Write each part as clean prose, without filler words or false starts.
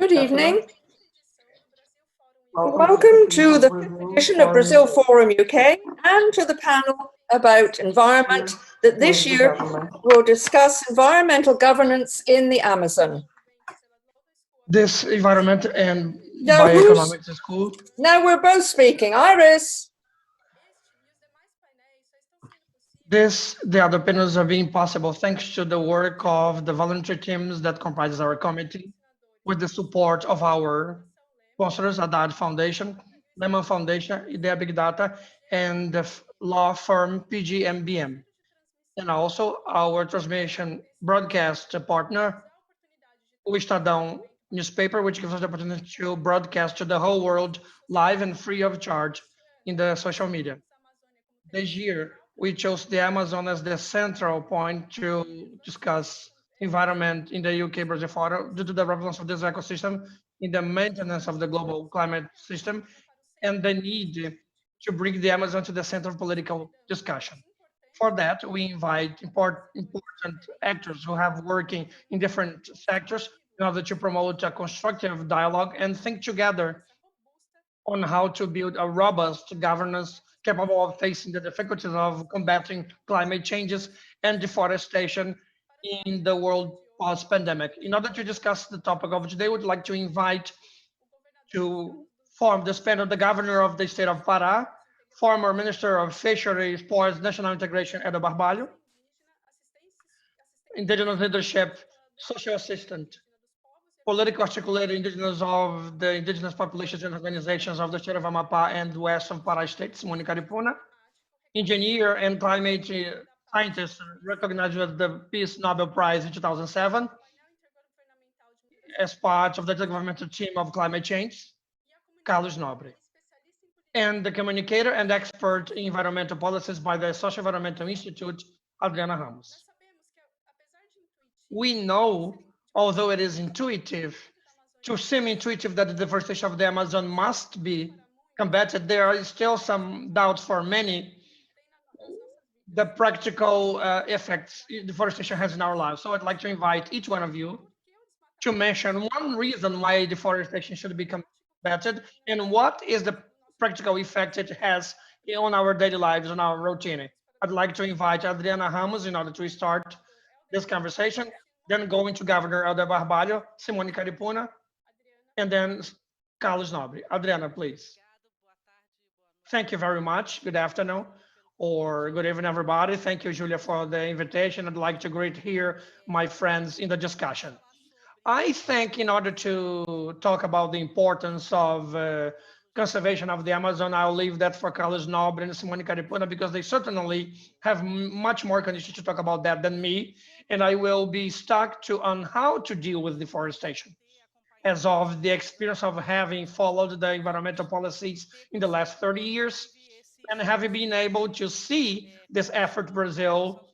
Good evening. Welcome to the Welcome fifth to edition the of fifth Brazil edition of Forum Brazil UK. Forum UK and to the panel about environment that this With the year government. will discuss environmental governance in the Amazon. This environment and Now, bioeconomics school. now we're both speaking. Iris. The other panels are being possible thanks to the work of the volunteer teams that comprises our committee, with the support of our sponsors, Haddad Foundation, Lemon Foundation, Idea Big Data, and the law firm PGMBM, and also our transmission broadcast partner, o Estadão newspaper, which gives us the opportunity to broadcast to the whole world live and free of charge in the social media. This year, we chose the Amazon as the central point to discuss environment in the UK Brazil Forum due to the relevance of this ecosystem in the maintenance of the global climate system and the need to bring the Amazon to the center of political discussion. For that, we invite important actors who have working in different sectors in order to promote a constructive dialogue and think together on how to build a robust governance capable of facing the difficulties of combating climate changes and deforestation in the world post-pandemic. In order to discuss the topic of today, I would like to invite to form this panel the governor of the state of Pará, former Minister of Fisheries, Sports, National Integration, Edo Barbalho, Indigenous Leadership, Social Assistant, political articulator indigenous of the indigenous populations and organizations of the state of Amapá and west of Pará State, Simone Caripuna, engineer and climate scientist recognized with the Peace Nobel Prize in 2007 as part of the governmental team of climate change, Carlos Nobre, and the communicator and expert in environmental policies by the Social Environmental Institute, Adriana Ramos. We know, although it is intuitive, to seem intuitive that the deforestation of the Amazon must be combated, there are still some doubts for many the practical effects deforestation has in our lives. So I'd like to invite each one of you to mention one reason why deforestation should be combated and what is the practical effect it has on our daily lives, on our routine. I'd like to invite Adriana Ramos in order to start this conversation, then going to Governor Helder Barbalho, Simone Caripuna, and then Carlos Nobre. Adriana, please. Thank you very much. Good afternoon or good evening, everybody. Thank you, Julia, for the invitation. I'd like to greet here my friends in the discussion. I think in order to talk about the importance of conservation of the Amazon, I'll leave that for Carlos Nobre and Simone Caripuna because they certainly have much more conditions to talk about that than me. And I will be stuck to on how to deal with deforestation as of the experience of having followed the environmental policies in the last 30 years and having been able to see this effort Brazil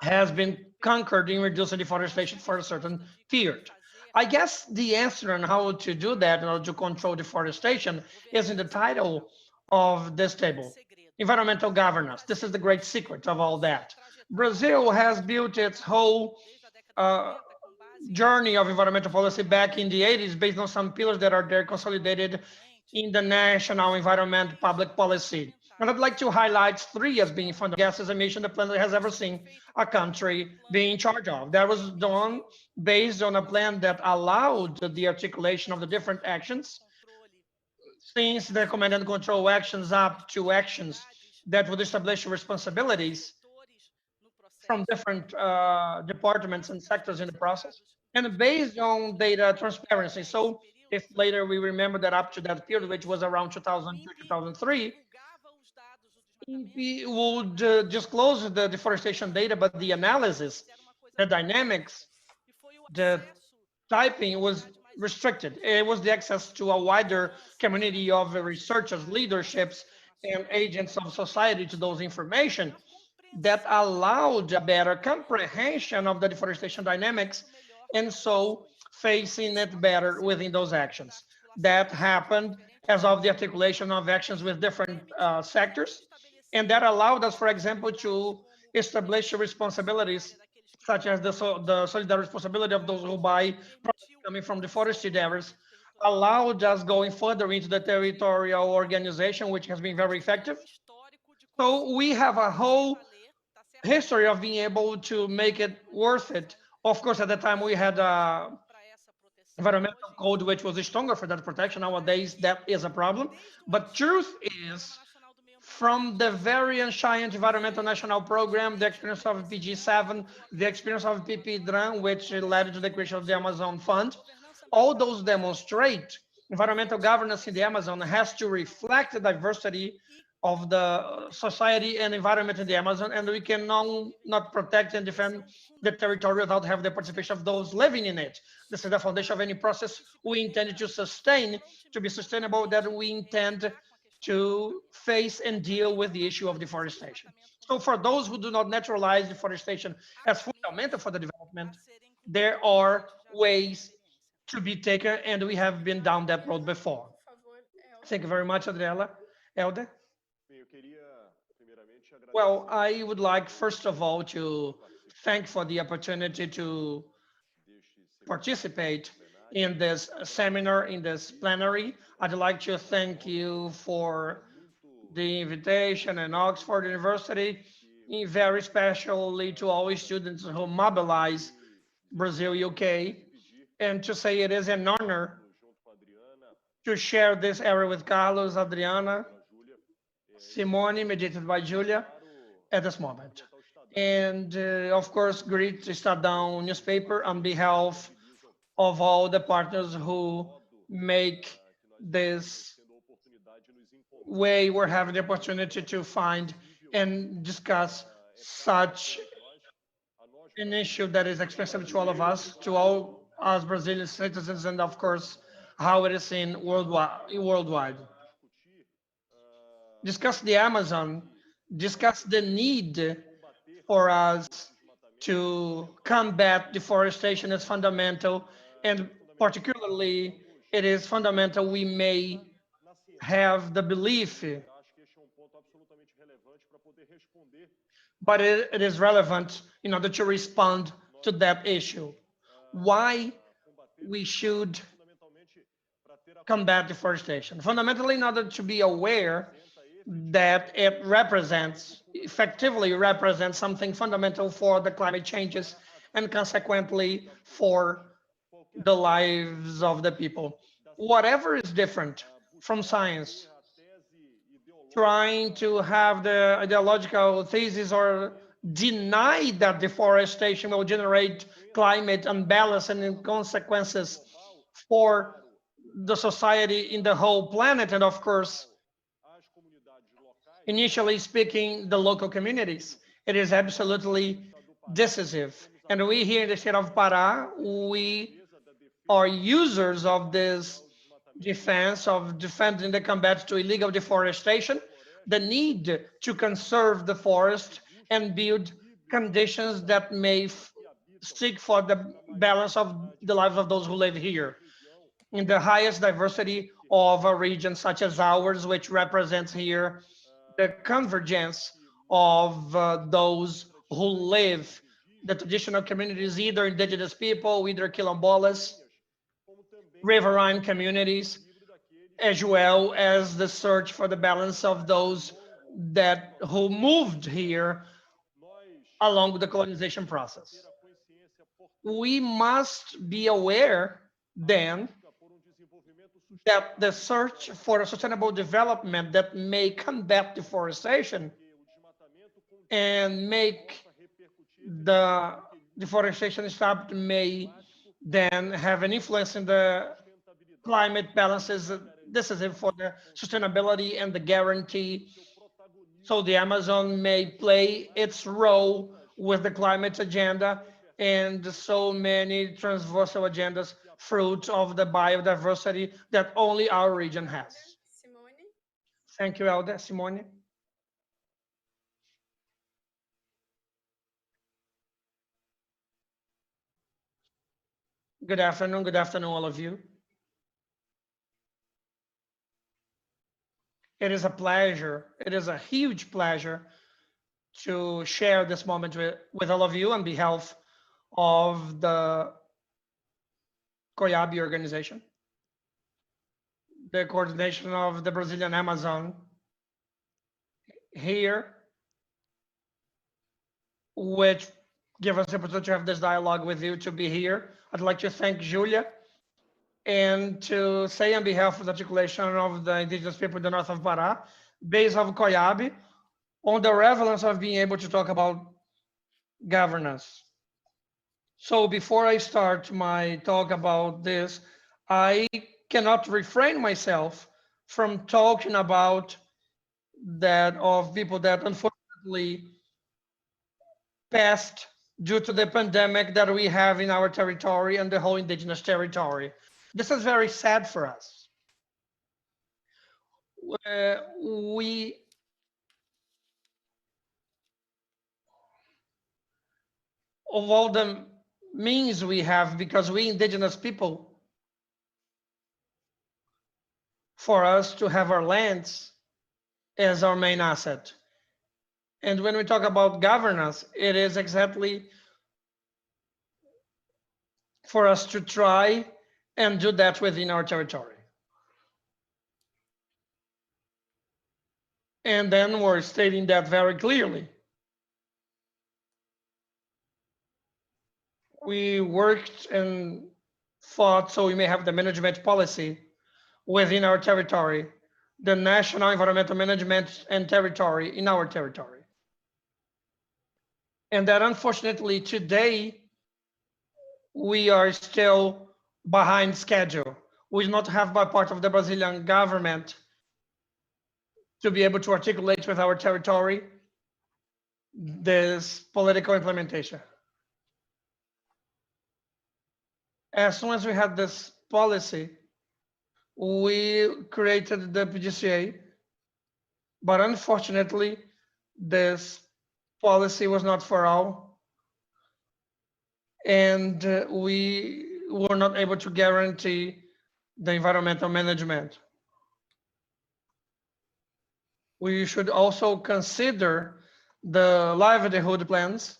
has been conquered in reducing deforestation for a certain period. I guess the answer on how to do that in order to control deforestation is in the title of this table, environmental governance. This is the great secret of all that. Brazil has built its whole uh, journey of environmental policy back in the 80s based on some pillars that are there consolidated in the national environment public policy. And I'd like to highlight three as being fundamental gases emission the planet has ever seen a country being in charge of. That was done based on a plan that allowed the articulation of the different actions, since the command and control actions up to actions that would establish responsibilities from different departments and sectors in the process, and based on data transparency. So if later we remember that up to that period, which was around 2002, 2003, we would disclose the deforestation data, but the analysis, the dynamics, the typing was restricted. It was the access to a wider community of researchers, leaderships, and agents of society to those information that allowed a better comprehension of the deforestation dynamics and so facing it better within those actions. That happened as of the articulation of actions with different sectors. And that allowed us, for example, to establish responsibilities such as the solidarity responsibility of those who buy products coming from the forested areas, allowed us going further into the territorial organization, which has been very effective. So we have a whole history of being able to make it worth it. Of course, at the time we had a environmental code which was stronger for that protection. Nowadays, that is a problem. But truth is, from the very ancient Environmental National Program, the experience of PG7, the experience of PP-DRAN, which led to the creation of the Amazon Fund, all those demonstrate environmental governance in the Amazon has to reflect the diversity of the society and environment in the Amazon, and we can not protect and defend the territory without having the participation of those living in it. This is the foundation of any process we intend to sustain, to be sustainable, that we intend to face and deal with the issue of deforestation. So for those who do not naturalize deforestation as fundamental for the development, there are ways to be taken, and we have been down that road before. Thank you very much, Adriela. Elder? Well, I would like, first of all, to thank for the opportunity to participate in this seminar, in this plenary. I'd like to thank you for the invitation and Oxford University, very especially to all students who mobilize Brazil, UK, and to say it is an honor to share this area with Carlos, Adriana, Simone, mediated by Julia, at this moment. And of course, greet Estadão newspaper on behalf of all the partners who make this way we're having the opportunity to find and discuss such an issue that is expensive to all of us, to all us Brazilian citizens, and of course, how it is seen worldwide. Discuss the Amazon, discuss the need for us to combat deforestation is fundamental, and particularly it is fundamental we may have the belief, but it is relevant in order to respond to that issue. Why we should combat deforestation? Fundamentally, in order to be aware that it effectively represents something fundamental for the climate changes and consequently for the lives of the people. Whatever is different from science, trying to have the ideological thesis or deny that deforestation will generate climate imbalance and consequences for the society in the whole planet, and of course, initially speaking, the local communities. It is absolutely decisive. And we here in the state of Pará, we are users of this defense, of defending the combat to illegal deforestation, the need to conserve the forest and build conditions that may seek for the balance of the lives of those who live here. In the highest diversity of a region such as ours, which represents here the convergence of those who live, the traditional communities, either indigenous people, either quilombolas, riverine communities, as well as the search for the balance of those who moved here along the colonization process. We must be aware then that the search for a sustainable development that may combat deforestation and make the deforestation stop may then have an influence in the climate balances. This is it for the sustainability and the guarantee. So the Amazon may play its role with the climate agenda and so many transversal agendas, fruit of the biodiversity that only our region has. Thank you, Elder. Simone. Good afternoon, all of you. It is a pleasure, it is a huge pleasure to share this moment with all of you on behalf of the COIAB organization, the coordination of the Brazilian Amazon here, which give us the opportunity to have this dialogue with you, to be here. I'd like to thank Julia and to say on behalf of the articulation of the indigenous people in the north of Pará, based on COIAB, on the relevance of being able to talk about governance. So before I start my talk about this, I cannot refrain myself from talking about that of people that unfortunately passed due to the pandemic that we have in our territory and the whole indigenous territory. This is very sad for us. We of all the means we have, because we indigenous people, for us to have our lands as our main asset. And when we talk about governance, it is exactly for us to try and do that within our territory. And then we're stating that very clearly. We worked and fought so we may have the management policy within our territory, the national environmental management and territory in our territory. And that unfortunately today, we are still behind schedule. We do not have by part of the Brazilian government to be able to articulate with our territory this political implementation. As soon as we had this policy, we created the PDCA, but unfortunately, this policy was not for all, and we were not able to guarantee the environmental management. We should also consider the livelihood plans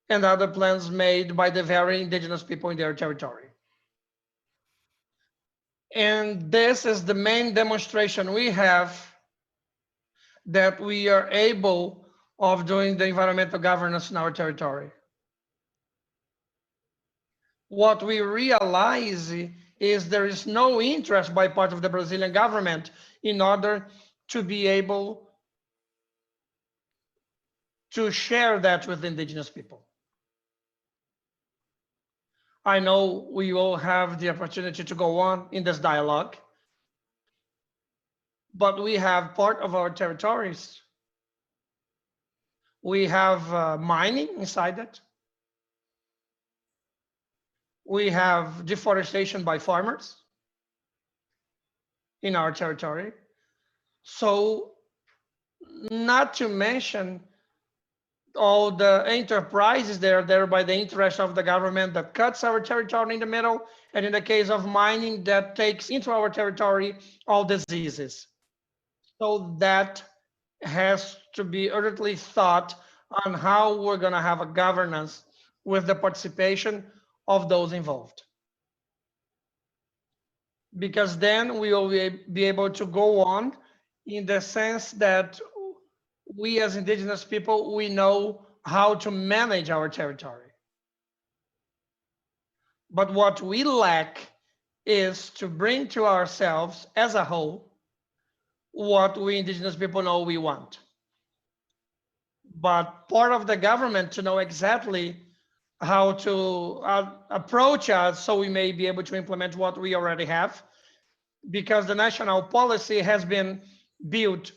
and other plans made by the very indigenous people in their territory. And this is the main demonstration we have that we are able of doing the environmental governance in our territory. What we realize is there is no interest by part of the Brazilian government in order to be able to share that with the indigenous people. I know we will have the opportunity to go on in this dialogue, but we have part of our territories. We have mining inside it. We have deforestation by farmers in our territory. So not to mention all the enterprises that are there by the interest of the government that cuts our territory in the middle, and in the case of mining, that takes into our territory all diseases. So that has to be urgently thought on how we're going to have a governance with the participation of those involved. Because then we will be able to go on in the sense that we as indigenous people, we know how to manage our territory. But what we lack is to bring to ourselves as a whole what we indigenous people know we want. But part of the government to know exactly how to approach us so we may be able to implement what we already have, because the national policy has been built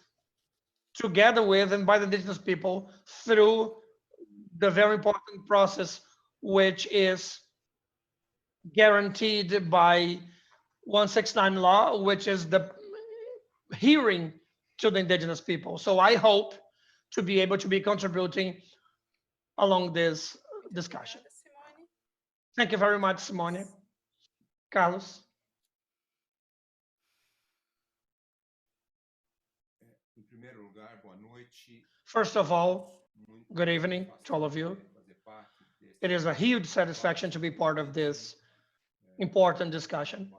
together with and by the indigenous people through the very important process, which is guaranteed by 169 law, which is the hearing to the indigenous people. So I hope to be able to be contributing along this discussion. Thank you very much, Simone. Carlos. First of all, good evening to all of you. It is a huge satisfaction to be part of this important discussion.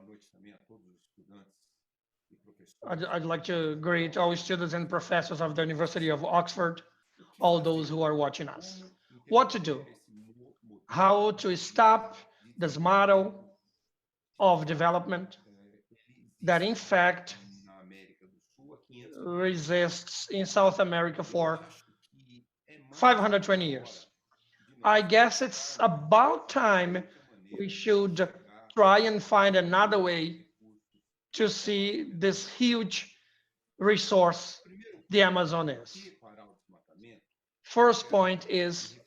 I'd like to greet all students and professors of the University of Oxford, all those who are watching us. What to do? How to stop this model of development that in fact resists in South America for 520 years. I guess it's about time we should try and find another way to see this huge resource the Amazon is. First point is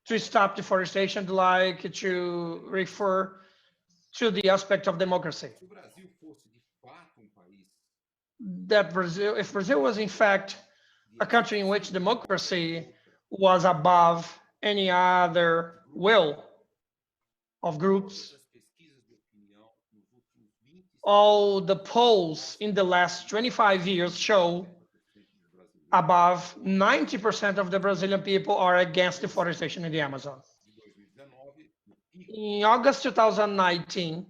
to stop deforestation, like to refer to the aspect of democracy. That Brazil, if Brazil was in fact a country in which democracy was above any other will of groups, all the polls in the last 25 years show above 90% of the Brazilian people are against deforestation in the Amazon. In August 2019,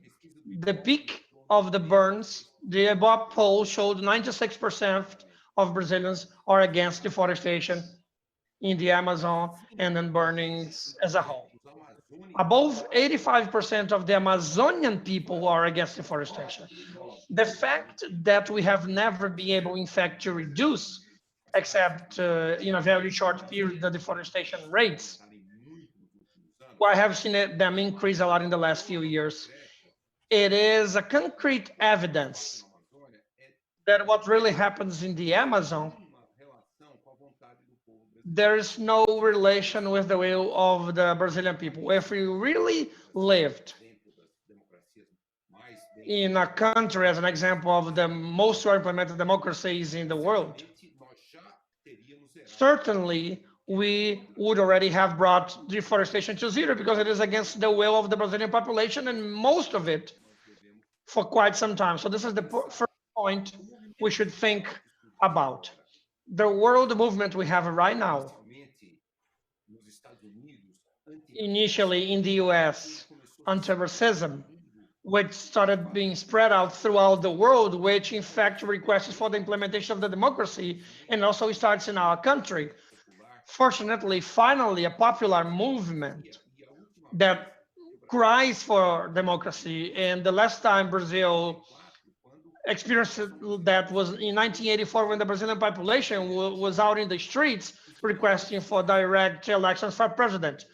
the peak of the burns, the above poll showed 96% of Brazilians are against deforestation in the Amazon and then burnings as a whole. Above 85% of the Amazonian people are against deforestation. The fact that we have never been able, in fact, to reduce, except in a very short period, the deforestation rates, I have seen them increase a lot in the last few years. It is a concrete evidence that what really happens in the Amazon, there is no relation with the will of the Brazilian people. If we really lived in a country, as an example of the most well-implemented democracies in the world, certainly we would already have brought deforestation to zero, because it is against the will of the Brazilian population and most of it for quite some time. So this is the first point we should think about. The world movement we have right now, initially in the US, anti-racism, which started being spread out throughout the world, which in fact requests for the implementation of the democracy, and also starts in our country. Fortunately, finally, a popular movement that cries for democracy. And the last time Brazil experienced that was in 1984, when the Brazilian population was out in the streets requesting for direct elections for president,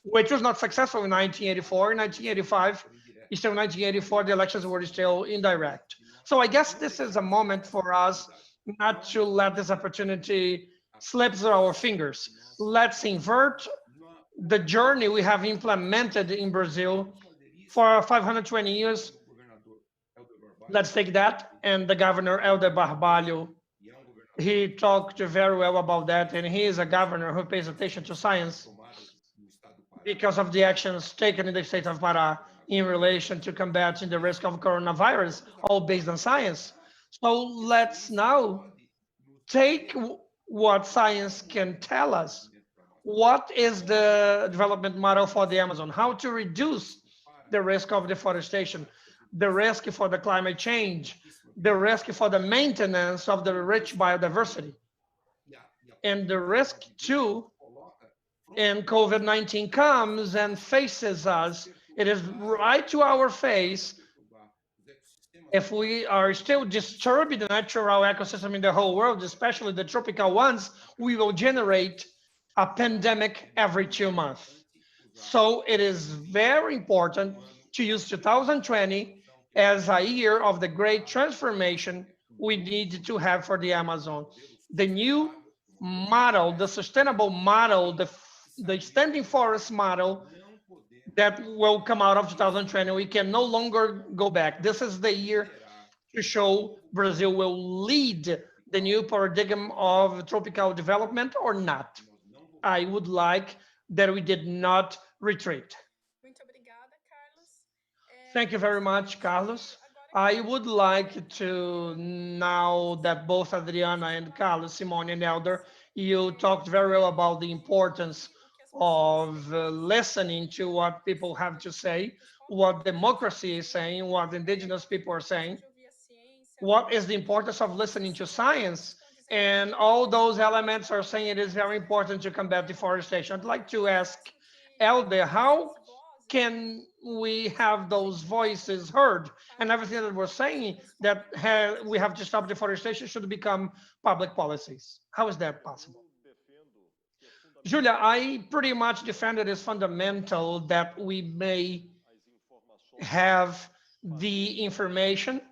which was not successful in 1984. In 1985, still in 1984, the elections were still indirect. So I guess this is a moment for us not to let this opportunity slip through our fingers. Let's invert the journey we have implemented in Brazil for 520 years. Let's take that. And the governor, Helder Barbalho, he talked very well about that. And he is a governor who pays attention to science because of the actions taken in the state of Pará in relation to combating the risk of coronavirus, all based on science. So let's now take what science can tell us. What is the development model for the Amazon? How to reduce the risk of deforestation, the risk for the climate change, the risk for the maintenance of the rich biodiversity, and the risk too, and COVID-19 comes and faces us. It is right to our face. If we are still disturbing the natural ecosystem in the whole world, especially the tropical ones, we will generate a pandemic every 2 months. So it is very important to use 2020 as a year of the great transformation we need to have for the Amazon. The new model, the sustainable model, the standing forest model that will come out of 2020, we can no longer go back. This is the year to show Brazil will lead the new paradigm of tropical development or not. I would like that we did not retreat. Thank you very much, Carlos. I would like to, now that both Adriana and Carlos, Simone and Helder, you talked very well about the importance of listening to what people have to say, what democracy is saying, what indigenous people are saying, what is the importance of listening to science, and all those elements are saying it is very important to combat deforestation. I'd like to ask Elder, how can we have those voices heard, and everything that we're saying that we have to stop deforestation should become public policies? How is that possible? Julia, I pretty much defend it as fundamental that we may have the information,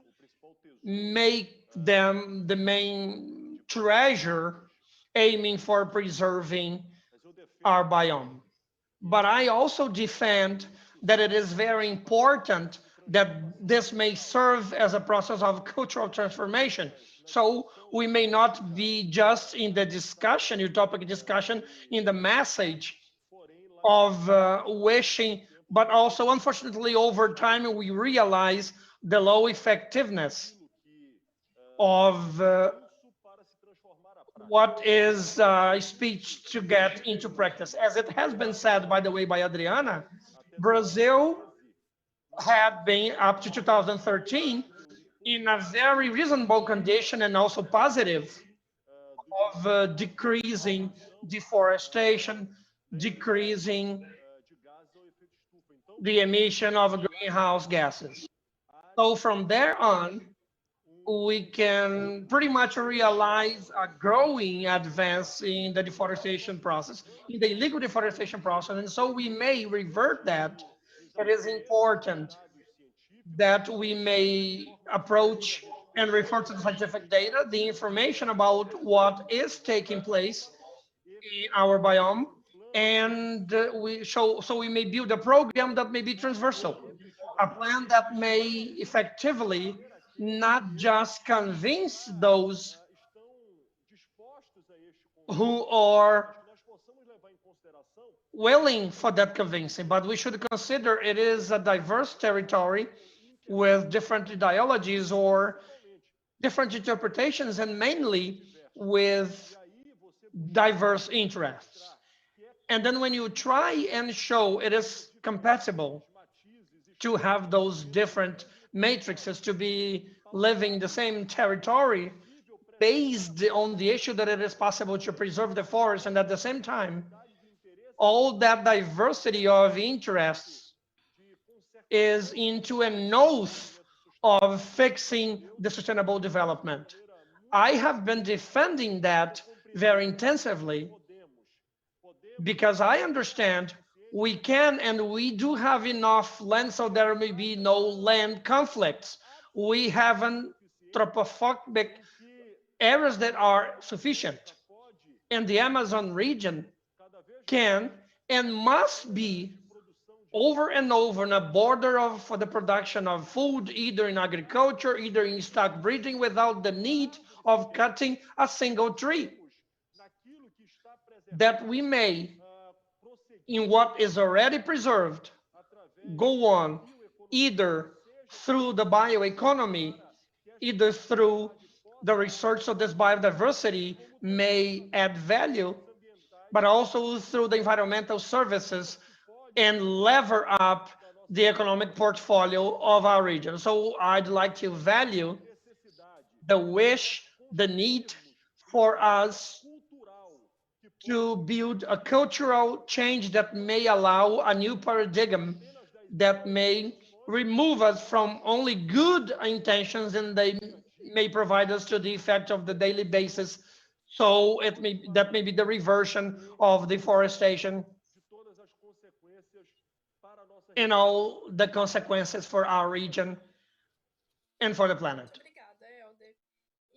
make them the main treasure, aiming for preserving our biome. But I also defend that it is very important that this may serve as a process of cultural transformation. So we may not be just in the discussion, utopic discussion, in the message of wishing, but also, unfortunately, over time, we realize the low effectiveness of what is speech to get into practice. As it has been said, by the way, by Adriana, Brazil had been up to 2013 in a very reasonable condition and also positive of decreasing deforestation, decreasing the emission of greenhouse gases. So from there on, we can pretty much realize a growing advance in the deforestation process, in the illegal deforestation process. And so we may revert that. It is important that we may approach and refer to the scientific data, the information about what is taking place in our biome, and so we may build a program that may be transversal, a plan that may effectively not just convince those who are willing for that convincing, but we should consider it is a diverse territory with different ideologies or different interpretations, and mainly with diverse interests. And then when you try and show it is compatible to have those different matrices to be living the same territory based on the issue that it is possible to preserve the forest, and at the same time, all that diversity of interests is into an oath of fixing the sustainable development. I have been defending that very intensively because I understand we can and we do have enough land so there may be no land conflicts. We have anthropophobic areas that are sufficient. And the Amazon region can and must be over and over on a border of for the production of food, either in agriculture, either in stock breeding, without the need of cutting a single tree. That we may, in what is already preserved, go on either through the bioeconomy, either through the research of this biodiversity may add value, but also through the environmental services and lever up the economic portfolio of our region. So I'd like to value the wish, the need for us to build a cultural change that may allow a new paradigm that may remove us from only good intentions, and they may provide us to the effect of the daily basis. So that may be the reversion of deforestation and all the consequences for our region and for the planet.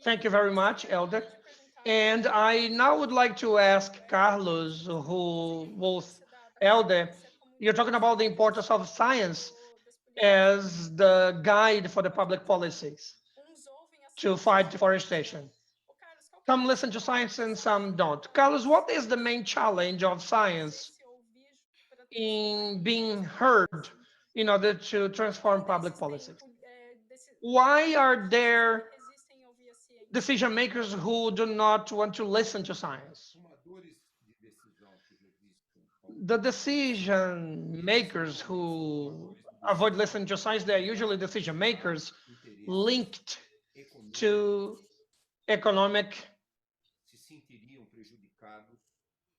Thank you very much, Elder. And I now would like to ask Carlos, who both Elder, you're talking about the importance of science as the guide for the public policies to fight deforestation. Some listen to science and some don't. Carlos, what is the main challenge of science in being heard in order to transform public policies? Why are there decision makers who do not want to listen to science? the decision makers who avoid listening to science, they are usually decision makers linked to economic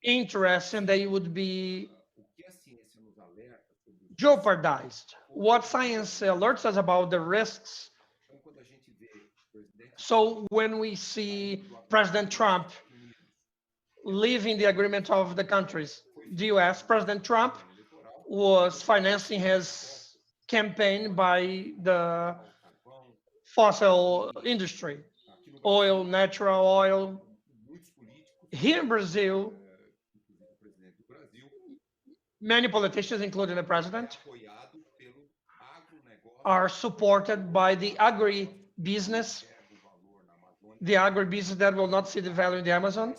interests, and they would be jeopardized. What science alerts us about the risks. So when we see President Trump leaving the agreement of the countries, the US, President Trump was financing his campaign by the fossil industry, oil, natural oil. Here in Brazil, many politicians, including the president, are supported by the agribusiness that will not see the value in the Amazon,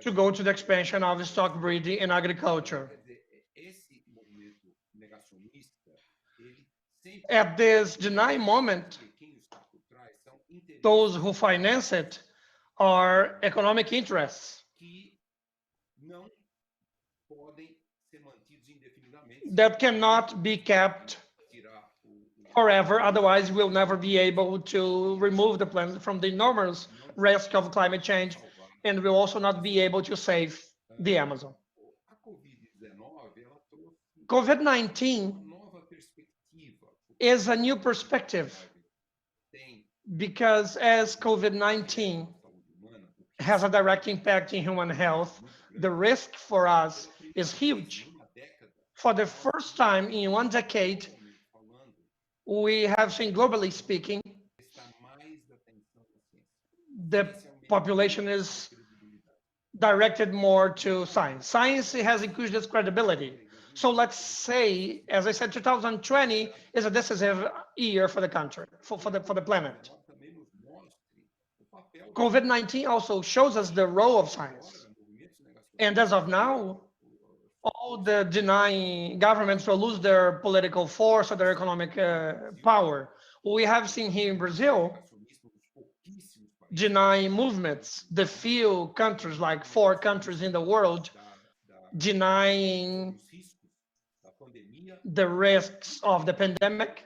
to go to the expansion of stock breeding and agriculture. At this denying moment, those who finance it are economic interests that cannot be kept forever. Otherwise, we'll never be able to remove the planet from the enormous risk of climate change, and we'll also not be able to save the Amazon. COVID-19 is a new perspective, because as COVID-19 has a direct impact in human health, the risk for us is huge. For the first time in 1 decade, we have seen, globally speaking, the population is directed more to science. Science has increased its credibility. So let's say, as I said, 2020 is a decisive year for the country, for the planet. COVID-19 also shows us the role of science. And as of now, all the denying governments will lose their political force or their economic power. We have seen here in Brazil denying movements, the few countries, like 4 countries in the world, denying the risks of the pandemic,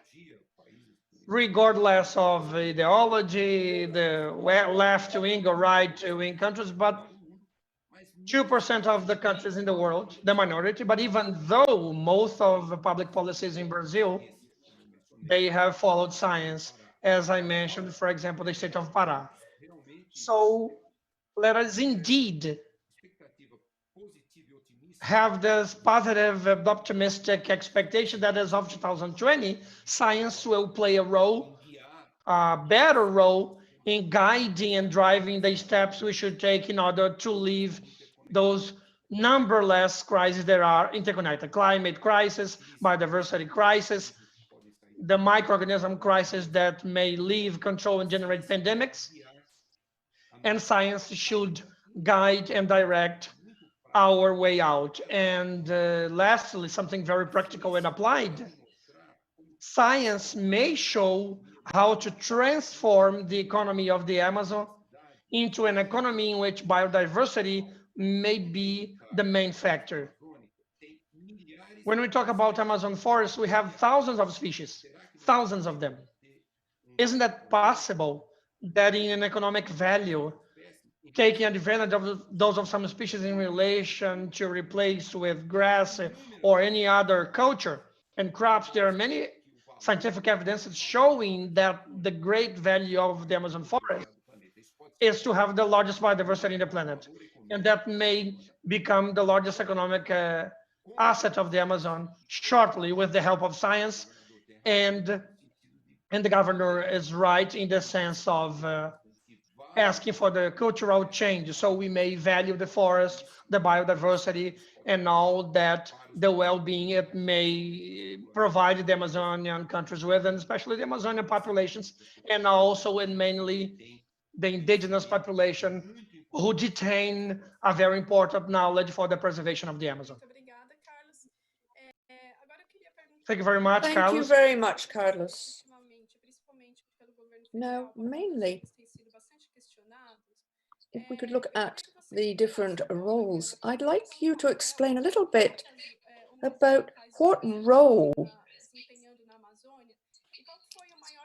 regardless of ideology, the left-wing or right-wing countries, but 2% of the countries in the world, the minority. But even though most of the public policies in Brazil, they have followed science, as I mentioned, for example, the state of Pará. So let us indeed have this positive, optimistic expectation that as of 2020, science will play a role, a better role in guiding and driving the steps we should take in order to leave those numberless crises that are interconnected: climate crisis, biodiversity crisis, the microorganism crisis that may leave control and generate pandemics. And science should guide and direct our way out. And lastly, something very practical and applied: science may show how to transform the economy of the Amazon into an economy in which biodiversity may be the main factor. When we talk about Amazon forest, we have thousands of species, thousands of them. Isn't that possible that in an economic value, taking advantage of those of some species in relation to replace with grass or any other culture and crops, there are many scientific evidence showing that the great value of the Amazon forest is to have the largest biodiversity in the planet, and that may become the largest economic asset of the Amazon shortly, with the help of science. And the governor is right in the sense of asking for the cultural change, so we may value the forest, the biodiversity, and all that the well-being it may provide the Amazonian countries with, and especially the Amazonian populations, and also and mainly the indigenous population, who detain a very important knowledge for the preservation of the Amazon. Thank you very much, Thank Carlos. you very much, Carlos. Now, mainly, if we could look at the different roles. I'd like you to explain a little bit about what role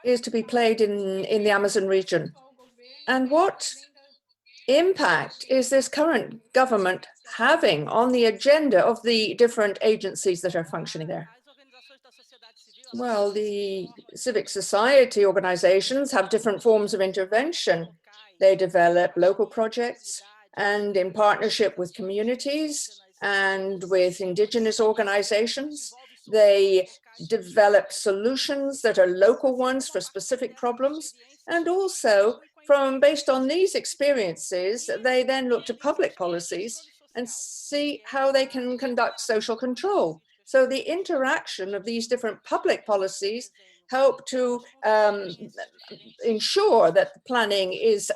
is to be played in the Amazon region, and what impact is this current government having on the agenda of the different agencies that are functioning there? Well, the civic society organizations have different forms of intervention. They develop local projects, and in partnership with communities and with indigenous organizations, they develop solutions that are local ones for specific problems. And also, based on these experiences, they then look to public policies and see how they can conduct social control. So the interaction of these different public policies help to ensure that the planning is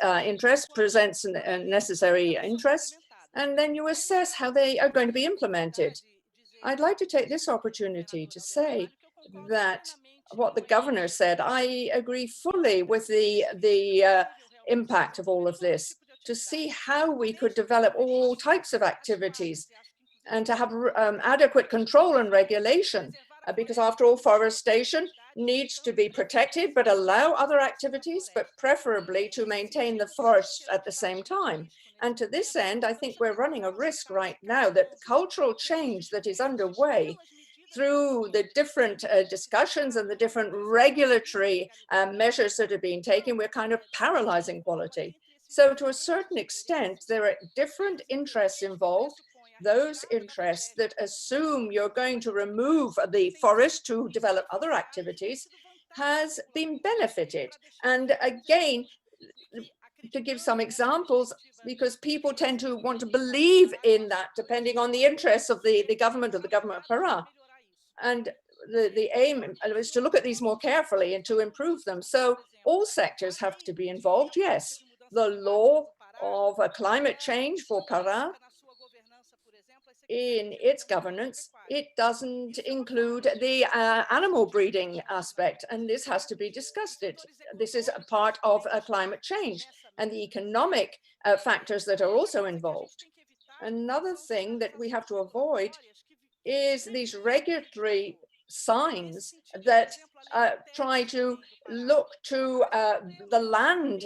presents a necessary interest, and then you assess how they are going to be implemented. I'd like to take this opportunity to say that what the governor said, I agree fully with the impact of all of this, to see how we could develop all types of activities and to have adequate control and regulation, because after all, forestation needs to be protected, but allow other activities, but preferably to maintain the forest at the same time. And to this end, I think we're running a risk right now that the cultural change that is underway through the different discussions and the different regulatory measures that are being taken, we're kind of paralyzing quality. So to a certain extent, there are different interests involved. Those interests that assume you're going to remove the forest to develop other activities has been benefited. And again, to give some examples, because people tend to want to believe in that, depending on the interests of the government or the government of Pará. And the aim is to look at these more carefully and to improve them. So all sectors have to be involved, yes. The law of climate change for Pará, in its governance, it doesn't include the animal breeding aspect, and this has to be discussed. This is a part of climate change and the economic factors that are also involved. Another thing that we have to avoid is these regulatory signs that try to look to the land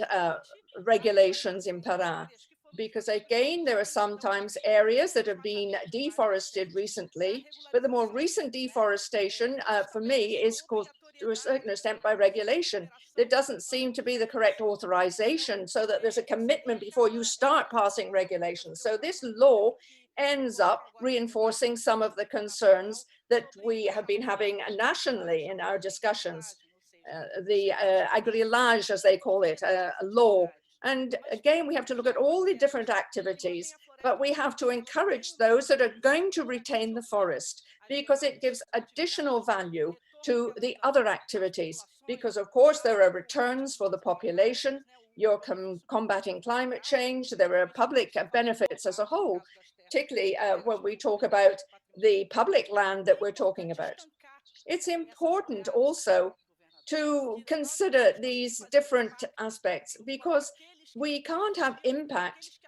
regulations in Pará. Because again, there are sometimes areas that have been deforested recently, but the more recent deforestation for me is caused to a certain extent by regulation. There doesn't seem to be the correct authorization so that there's a commitment before you start passing regulations. So this law ends up reinforcing some of the concerns that we have been having nationally in our discussions. The agrilage, as they call it, law. And again, we have to look at all the different activities, but we have to encourage those that are going to retain the forest, because it gives additional value to the other activities. Because of course, there are returns for the population, you're combating climate change, there are public benefits as a whole, particularly when we talk about the public land that we're talking about. It's important also to consider these different aspects, because we can't have impact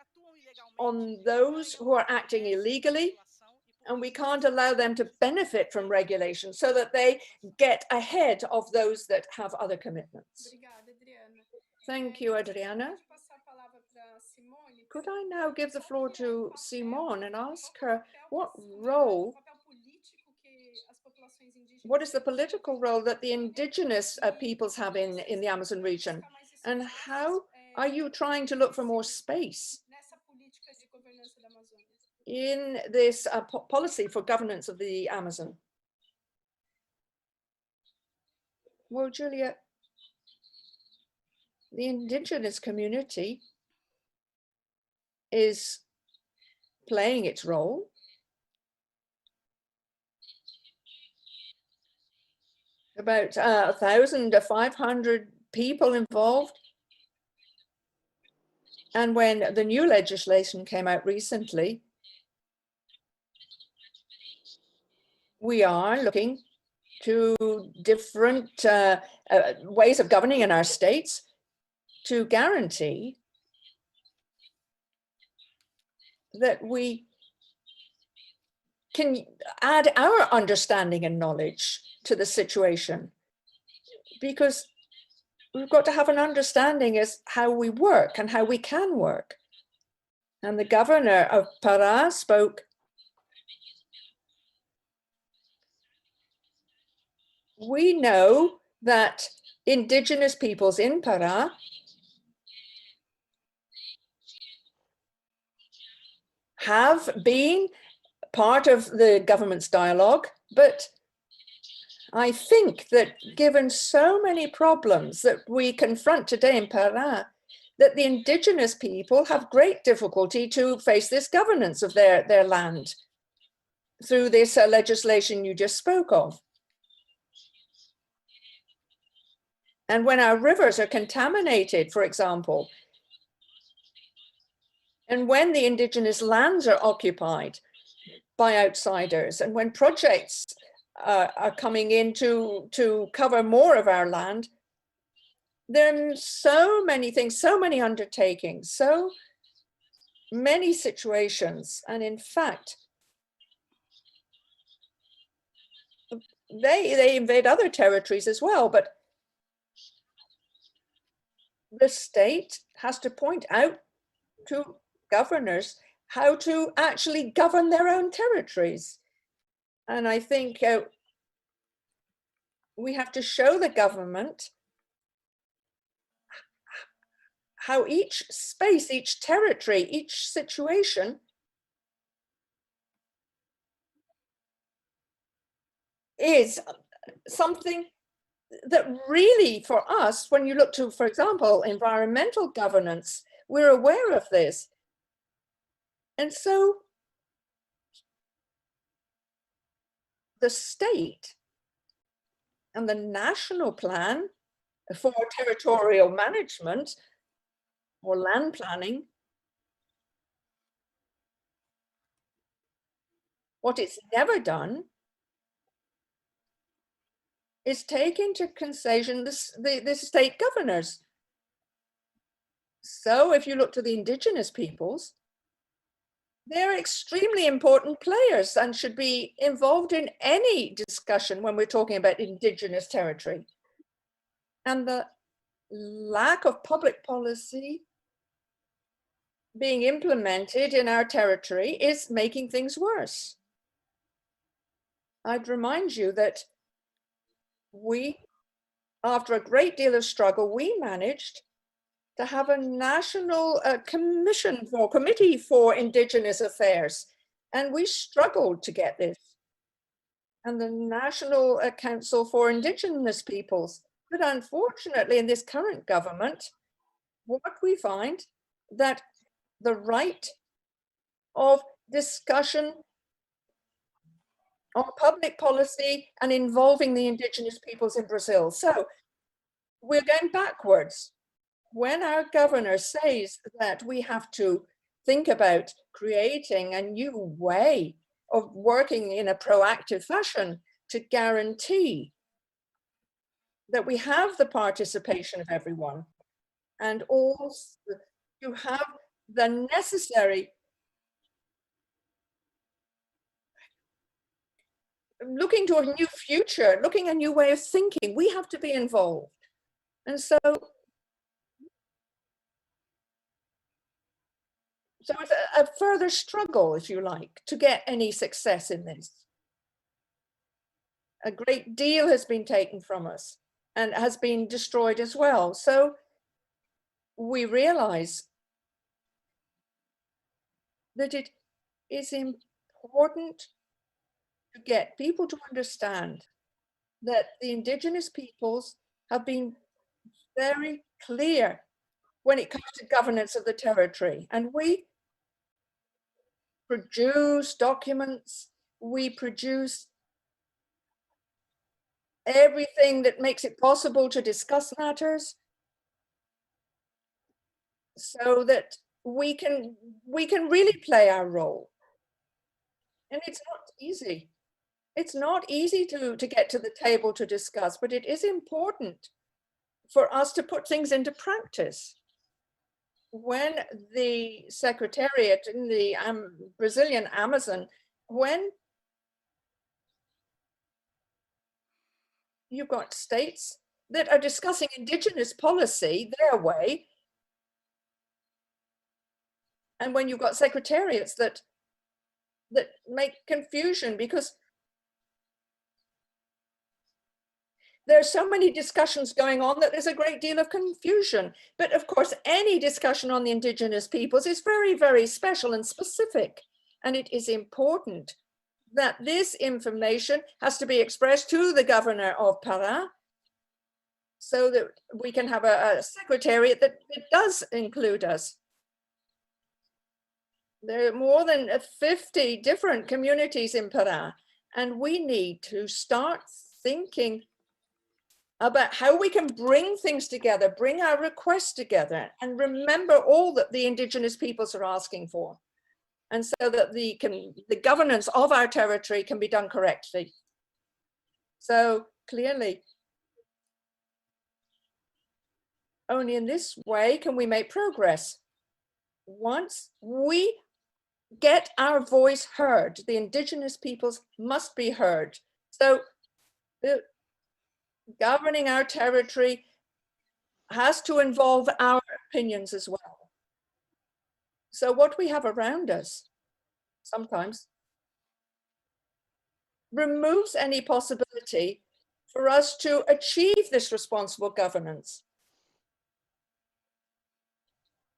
on those who are acting illegally, and we can't allow them to benefit from regulation so that they get ahead of those that have other commitments. Thank you, Adriana. Could I now give the floor to Simone and ask her what is the political role that the indigenous peoples have in the Amazon region? And how are you trying to look for more space in this policy for governance of the Amazon? Well, Julia, the indigenous community is playing its role. About 1,500 people involved. And when the new legislation came out recently, we are looking to different ways of governing in our states to guarantee that we can add our understanding and knowledge to the situation, because we've got to have an understanding as how we work and how we can work. And the governor of Pará spoke. We know that indigenous peoples in Pará have been part of the government's dialogue, but I think that given so many problems that we confront today in Pará, that the indigenous people have great difficulty to face this governance of their land through this legislation you just spoke of. And when our rivers are contaminated, for example, and when the indigenous lands are occupied by outsiders, and when projects are coming in to cover more of our land, there are so many things, so many undertakings, so many situations. And in fact, they invade other territories as well, but the state has to point out to governors how to actually govern their own territories. And I think we have to show the government how each space, each territory, each situation is something that really, for us, when you look to, for example, environmental governance, we're aware of this. And so the state and the national plan for territorial management or land planning, what it's never done is take into consideration the state governors. So if you look to the indigenous peoples, they're extremely important players and should be involved in any discussion when we're talking about indigenous territory. And the lack of public policy being implemented in our territory is making things worse. I'd remind you that we, after a great deal of struggle, we managed to have a national committee for Indigenous Affairs, and we struggled to get this. And the National Council for Indigenous Peoples. But unfortunately, in this current government, what we find that the right of discussion on public policy and involving the indigenous peoples in Brazil. So we're going backwards. When our governor says that we have to think about creating a new way of working in a proactive fashion to guarantee that we have the participation of everyone, and also to have the necessary looking to a new future, looking a new way of thinking, we have to be involved. And so it's a further struggle, if you like, to get any success in this. A great deal has been taken from us and has been destroyed as well. So we realize that it is important to get people to understand that the indigenous peoples have been very clear when it comes to governance of the territory. And we produce documents, we produce everything that makes it possible to discuss matters so that we can really play our role. And it's not easy. It's not easy to get to the table to discuss, but it is important for us to put things into practice. when the Secretariat in the Brazilian Amazon, when you've got states that are discussing indigenous policy their way, and when you've got secretariats that make confusion, because there are so many discussions going on that there's a great deal of confusion. But of course, any discussion on the indigenous peoples is very, very special and specific. And it is important that this information has to be expressed to the governor of Pará, so that we can have a secretariat that does include us. There are more than 50 different communities in Pará, and we need to start thinking about how we can bring things together, bring our requests together, and remember all that the indigenous peoples are asking for, and so that the governance of our territory can be done correctly. So clearly, only in this way can we make progress. Once we get our voice heard, the indigenous peoples must be heard. So governing our territory has to involve our opinions as well. So what we have around us sometimes removes any possibility for us to achieve this responsible governance.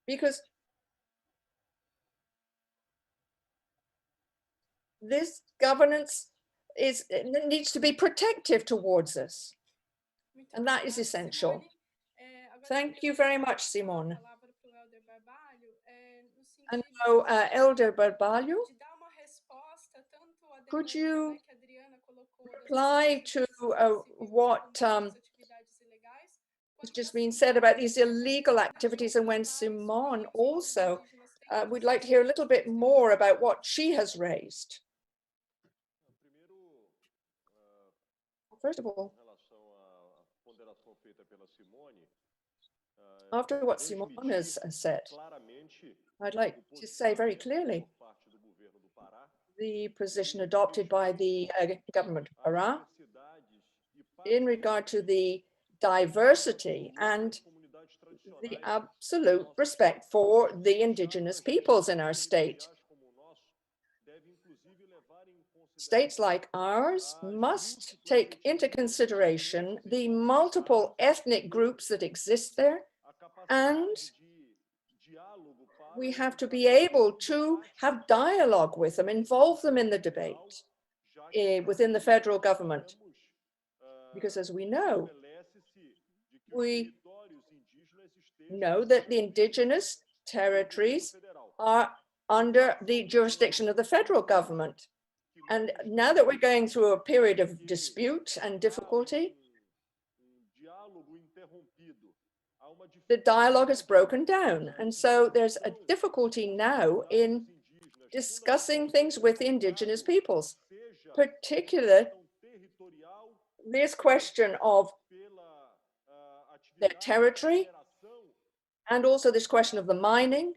Because this governance needs to be protective towards us. And that is essential. Thank you very much, Simone. And now, Elder Barbalho, could you reply to what has just been said about these illegal activities, and when Simone also would like to hear a little bit more about what she has raised? First of all, after what Simone has said, I'd like to say very clearly the position adopted by the government of Pará in regard to the diversity and the absolute respect for the indigenous peoples in our state. States like ours must take into consideration the multiple ethnic groups that exist there, and we have to be able to have dialogue with them, involve them in the debate within the federal government. Because as we know that the indigenous territories are under the jurisdiction of the federal government. And now that we're going through a period of dispute and difficulty, the dialogue is broken down. And so there's a difficulty now in discussing things with the indigenous peoples, particularly this question of their territory, and also this question of the mining,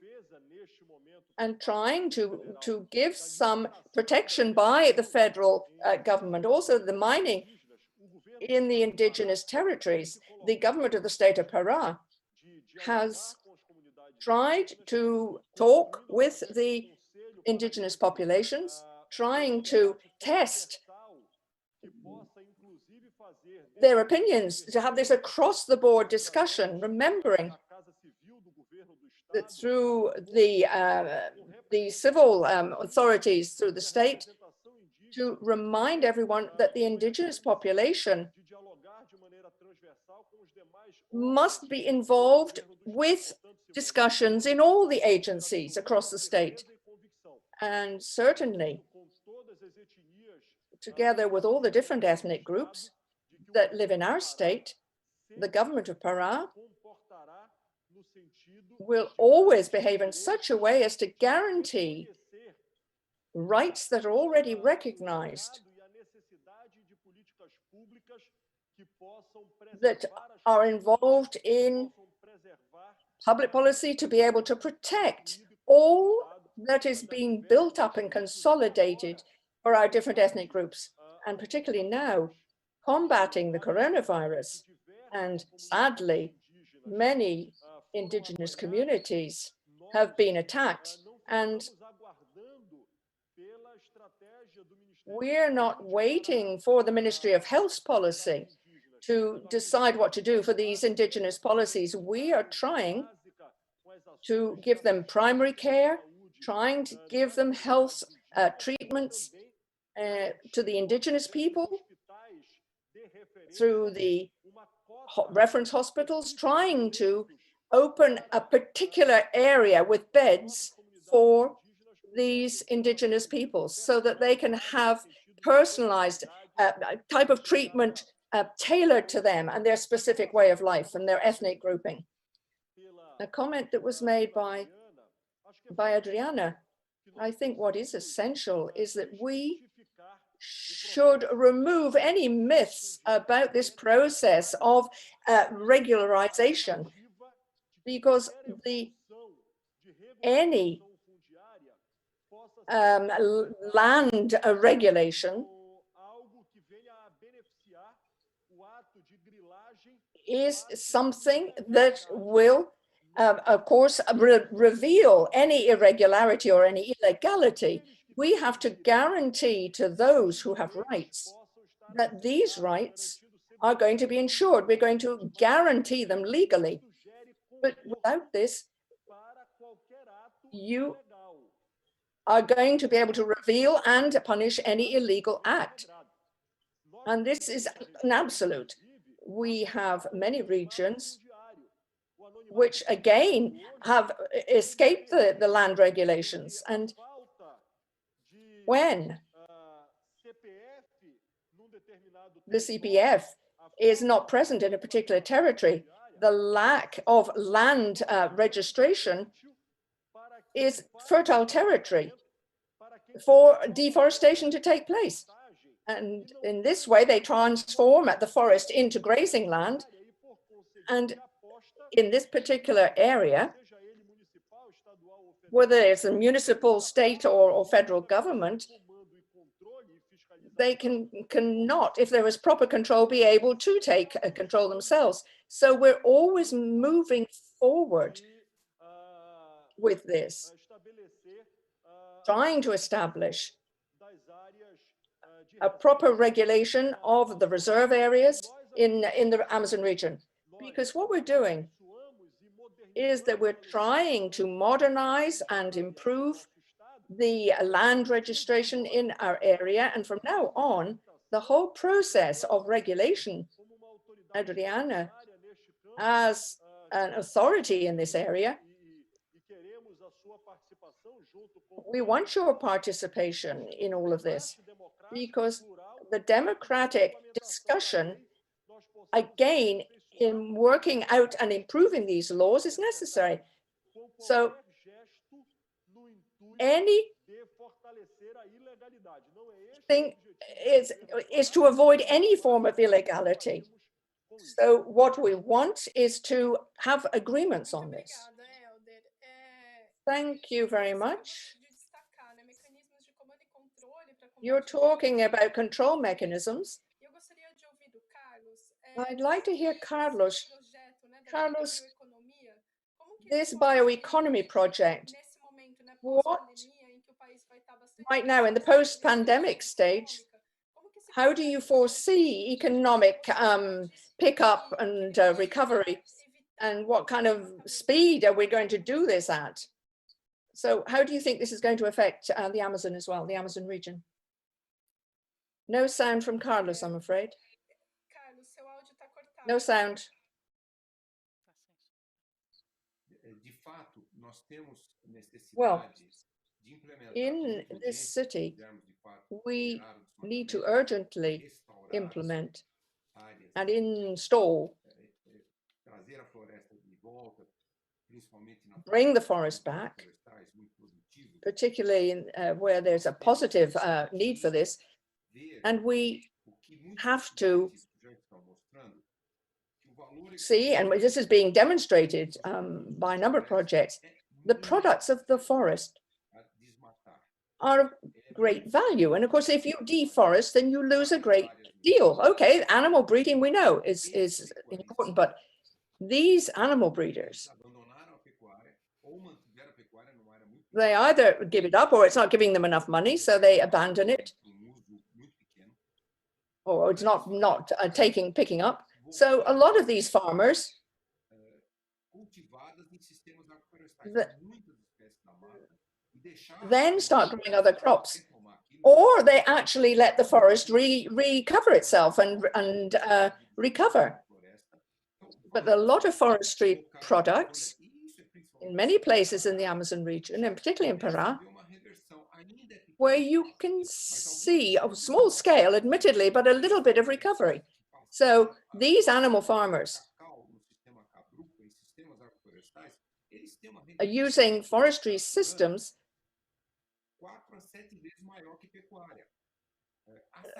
and trying to give some protection by the federal government. Also the mining in the indigenous territories. The government of the state of Pará has tried to talk with the indigenous populations, trying to test their opinions, to have this across the board discussion, remembering that through the civil authorities, through the state, to remind everyone that the indigenous population must be involved with discussions in all the agencies across the state. And certainly, together with all the different ethnic groups that live in our state, the government of Pará will always behave in such a way as to guarantee rights that are already recognized, that are involved in public policy to be able to protect all that is being built up and consolidated for our different ethnic groups, and particularly now, combating the coronavirus. And sadly, many indigenous communities have been attacked, and we're not waiting for the Ministry of Health's policy to decide what to do for these indigenous policies. We are trying to give them primary care, trying to give them health treatments to the indigenous people through the reference hospitals, trying to open a particular area with beds for these indigenous peoples so that they can have personalized type of treatment tailored to them and their specific way of life and their ethnic grouping. A comment that was made by Adriana, I think what is essential is that we should remove any myths about this process of regularization, because any land regulation is something that will, of course, reveal any irregularity or any illegality. We have to guarantee to those who have rights that these rights are going to be ensured. We're going to guarantee them legally. But without this, you are going to be able to reveal and punish any illegal act. And this is an absolute. We have many regions which again have escaped the land regulations. And when the CPF is not present in a particular territory, the lack of land registration is fertile territory for deforestation to take place. And in this way, they transform the forest into grazing land. And in this particular area, whether it's a municipal, state, or federal government, they cannot, if there is proper control, be able to take control themselves. So we're always moving forward with this, trying to establish a proper regulation of the reserve areas in the Amazon region. Because what we're doing is that we're trying to modernize and improve the land registration in our area. And from now on, the whole process of regulation, Adriana, as an authority in this area, we want your participation in all of this, because the democratic discussion, again, in working out and improving these laws is necessary. So anything is to avoid any form of illegality. So what we want is to have agreements on this. Thank you very much. You're talking about control mechanisms. I'd like to hear Carlos. Carlos, this bioeconomy project, what right now in the post-pandemic stage, how do you foresee economic pickup and recovery? And what kind of speed are we going to do this at? So how do you think this is going to affect the Amazon as well, the Amazon region? No sound from Carlos, I'm afraid. No sound. Well, in this city, we need to urgently implement and install, bring the forest back, particularly where there's a positive need for this. And we have to see, and this is being demonstrated by a number of projects, the products of the forest are of great value. And of course, if you deforest, then you lose a great deal. Okay, animal breeding we know is important, but these animal breeders, they either give it up or it's not giving them enough money, so they abandon it, or it's not picking up. So a lot of these farmers then start growing other crops, or they actually let the forest recover itself and recover. But a lot of forestry products in many places in the Amazon region, and particularly in Pará, where you can see a small scale, admittedly, but a little bit of recovery. So these animal farmers are using forestry systems.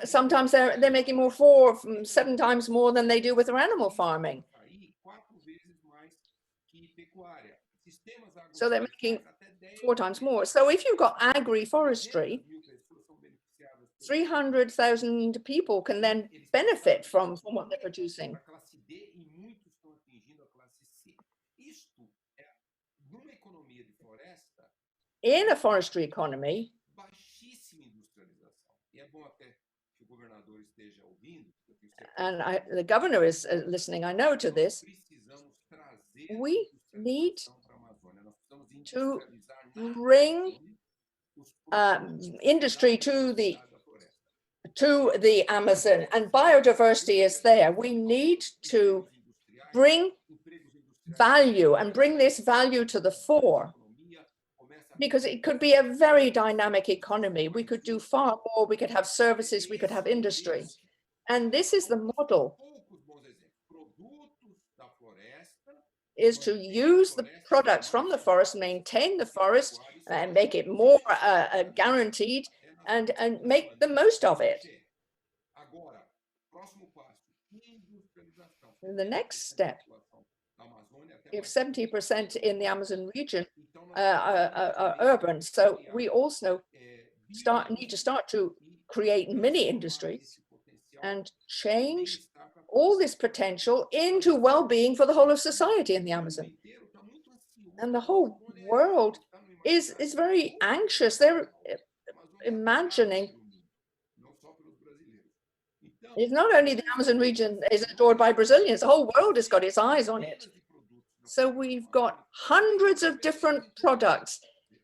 Sometimes they're making 7 times more than they do with their animal farming. So they're making 4 times more. So if you've got agri-forestry, 300,000 people can then benefit from what they're producing. In a forestry economy, and the governor is listening, I know, to this, we need to bring industry to the Amazon, and biodiversity is there. We need to bring value and bring this value to the fore, because it could be a very dynamic economy. We could do far more. We could have services, we could have industry. And this is the model, is to use the products from the forest, maintain the forest, and make it more guaranteed, and make the most of it. The next step, if 70% in the Amazon region are urban, so we also need to start to create mini industry and change all this potential into well-being for the whole of society in the Amazon. And the whole world is very anxious. They're imagining, it's not only the Amazon region is adored by Brazilians, the whole world has got its eyes on it. So we've got hundreds of different products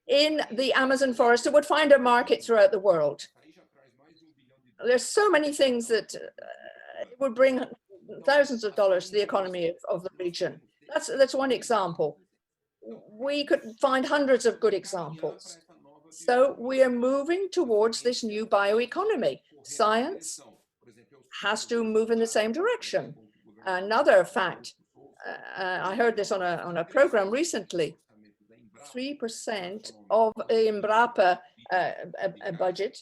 in the Amazon forest that would find a market throughout the world. There's so many things that would bring thousands of dollars to the economy of the region. That's one example. We could find hundreds of good examples. So we are moving towards this new bioeconomy. Science has to move in the same direction. Another fact, I heard this on a program recently, 3% of Embrapa budget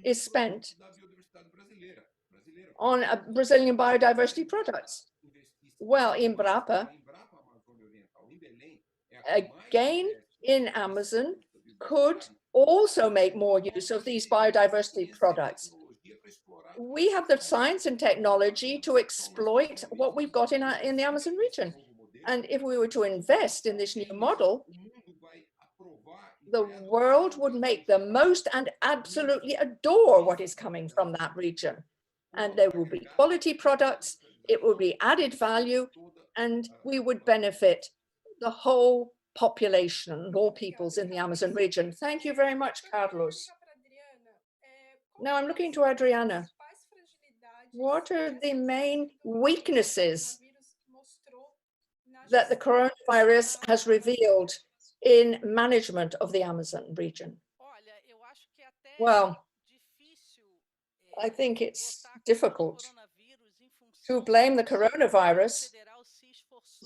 is spent on Brazilian biodiversity products. Well, Embrapa, again in Amazon, could also make more use of these biodiversity products. We have the science and technology to exploit what we've got in the Amazon region. And if we were to invest in this new model, the world would make the most and absolutely adore what is coming from that region. And there will be quality products, it will be added value, and we would benefit the whole population, all peoples in the Amazon region. Thank you very much, Carlos. Now I'm looking to Adriana. What are the main weaknesses that the coronavirus has revealed in management of the Amazon region? Well, I think it's difficult to blame the coronavirus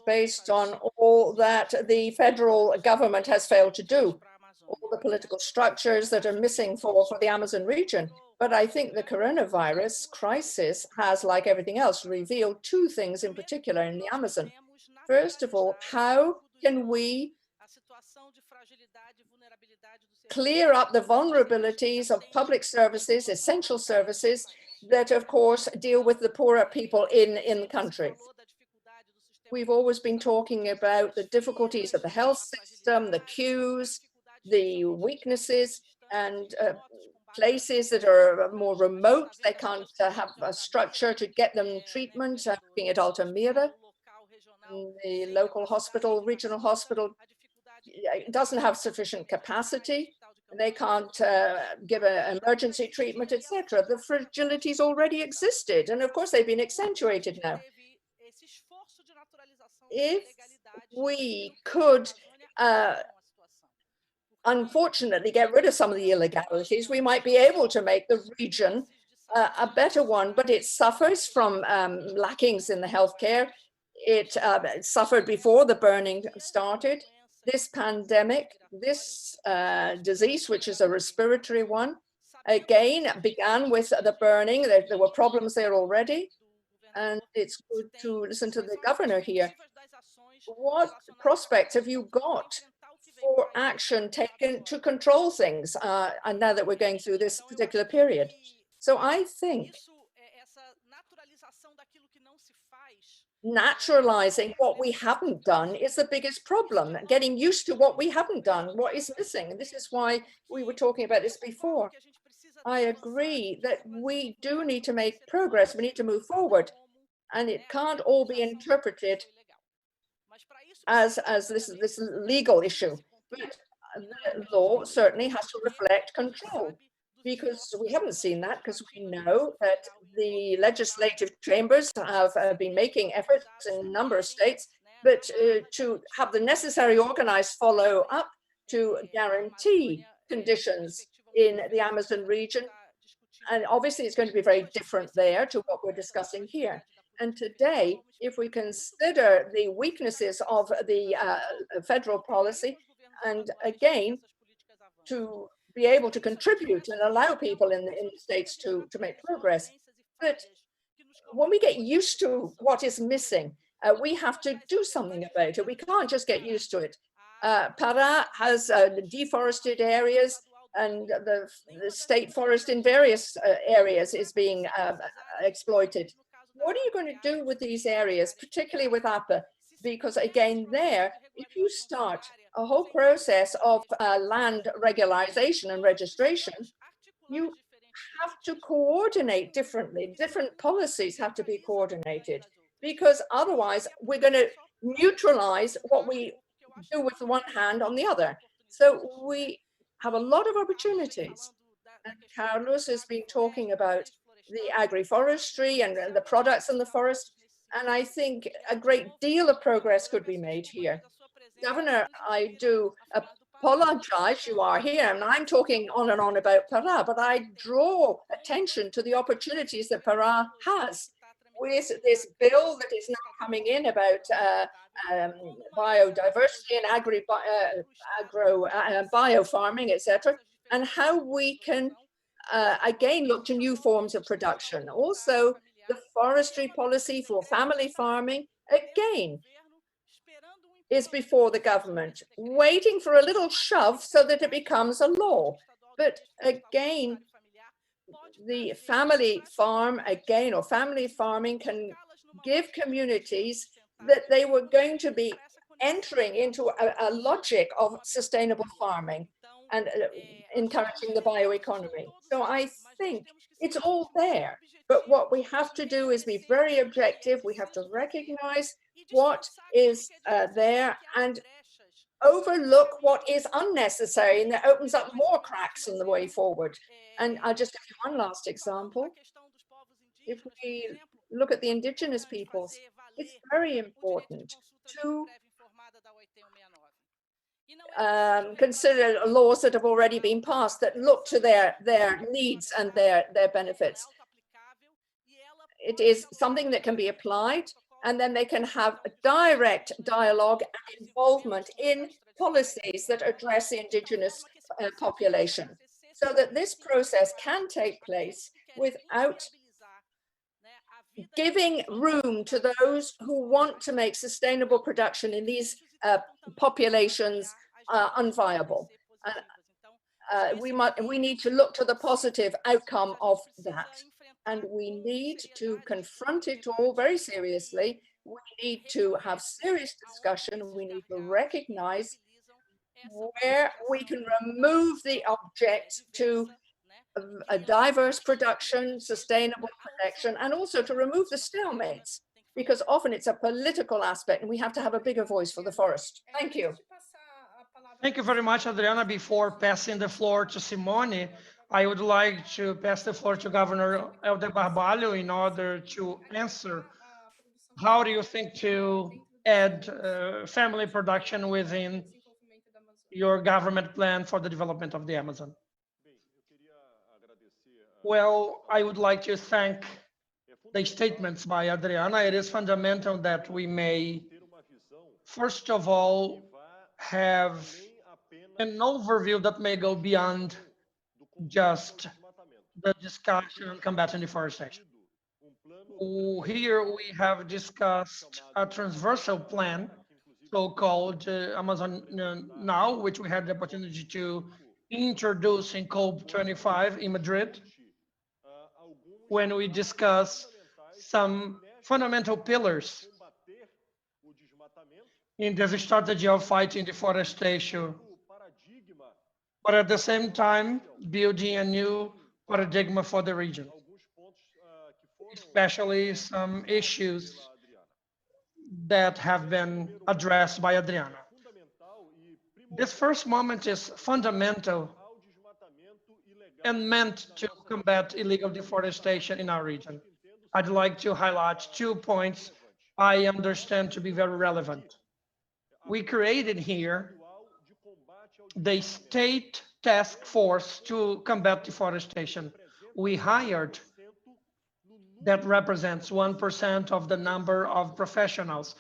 based on all that the federal government has failed to do, all the political structures that are missing for the Amazon region. But I think the coronavirus crisis has, like everything else, revealed two things in particular in the Amazon. First of all, how can we clear up the vulnerabilities of public services, essential services that, of course, deal with the poorer people in the country. We've always been talking about the difficulties of the health system, the queues, the weaknesses, and places that are more remote. They can't have a structure to get them treatment. Looking at Altamira, the local hospital, regional hospital, it doesn't have sufficient capacity. They can't give an emergency treatment, etc. The fragilities already existed, and of course they've been accentuated now. If we could unfortunately get rid of some of the illegalities, we might be able to make the region a better one, but it suffers from lackings in the healthcare. It suffered before the burning started. This pandemic, this disease, which is a respiratory one, again, began with the burning. There were problems there already. And it's good to listen to the governor here. What prospects have you got for action taken to control things, and now that we're going through this particular period? So I think naturalizing what we haven't done is the biggest problem, getting used to what we haven't done, what is missing. And this is why we were talking about this before. I agree that we do need to make progress. We need to move forward, and it can't all be interpreted as this legal issue. But the law certainly has to reflect control, because we haven't seen that, because we know that the legislative chambers have been making efforts in a number of states, but to have the necessary organized follow up to guarantee conditions in the Amazon region. And obviously it's going to be very different there to what we're discussing here. And today, if we consider the weaknesses of the federal policy, and again, to be able to contribute and allow people in the states to make progress. But when we get used to what is missing, we have to do something about it. We can't just get used to it. Pará has deforested areas, and the state forest in various areas is being exploited. What are you going to do with these areas, particularly with APA? Because again, there, if you start a whole process of land regularization and registration, you have to coordinate differently. Different policies have to be coordinated, because otherwise we're going to neutralize what we do with the one hand on the other. So we have a lot of opportunities. And Carlos has been talking about the agroforestry and the products in the forest. And I think a great deal of progress could be made here. Governor, I do apologize you are here, and I'm talking on and on about Pará, but I draw attention to the opportunities that Pará has with this bill that is now coming in about biodiversity and biofarming, etc., and how we can again look to new forms of production. Also, the forestry policy for family farming, again, is before the government, waiting for a little shove so that it becomes a law. But again, the family farm, again, or family farming can give communities that they were going to be entering into a logic of sustainable farming and encouraging the bioeconomy. So I think it's all there. But what we have to do is be very objective. We have to recognize what is there and overlook what is unnecessary, and that opens up more cracks in the way forward. And I'll just give you one last example. If we look at the indigenous peoples, it's very important to consider laws that have already been passed that look to their needs and their benefits. It is something that can be applied, and then they can have a direct dialogue and involvement in policies that address the indigenous population. so that this process can take place without giving room to those who want to make sustainable production in these populations unviable. We need to look to the positive outcome of that. And we need to confront it all very seriously. We need to have serious discussion. We need to recognize where we can remove the object to a diverse production, sustainable production, and also to remove the stalemates, because often it's a political aspect and we have to have a bigger voice for the forest. Thank you. Thank you very much, Adriana. Before passing the floor to Simone, I would like to pass the floor to Governor Helder Barbalho in order to answer. How do you think to add family production within your government plan for the development of the Amazon? Well, I would like to thank the statements by Adriana. It is fundamental that we may, first of all, have an overview that may go beyond just the discussion on combating deforestation. Here we have discussed a transversal plan, so-called Amazon Now, which we had the opportunity to introduce in COP25 in Madrid, when we discuss some fundamental pillars in this strategy of fighting deforestation, but at the same time building a new paradigm for the region, especially some issues that have been addressed by Adriana. This first moment is fundamental and meant to combat illegal deforestation in our region. I'd like to highlight 2 points I understand to be very relevant. We created here the State Task Force to combat deforestation. We hired, that represents 1% of the number of professionals.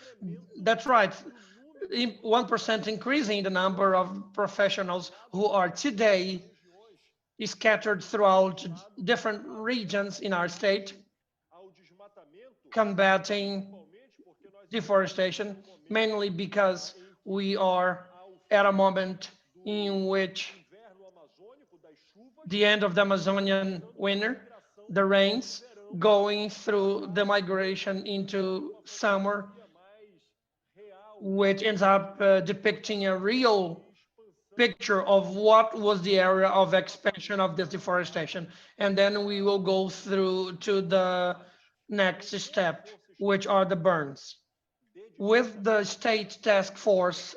That's right, 1% increasing the number of professionals who are today scattered throughout different regions in our state, combating deforestation, mainly because we are at a moment in which the end of the Amazonian winter, the rains, going through the migration into summer, which ends up depicting a real picture of what was the area of expansion of this deforestation. And then we will go through to the next step, which are the burns. With the State Task Force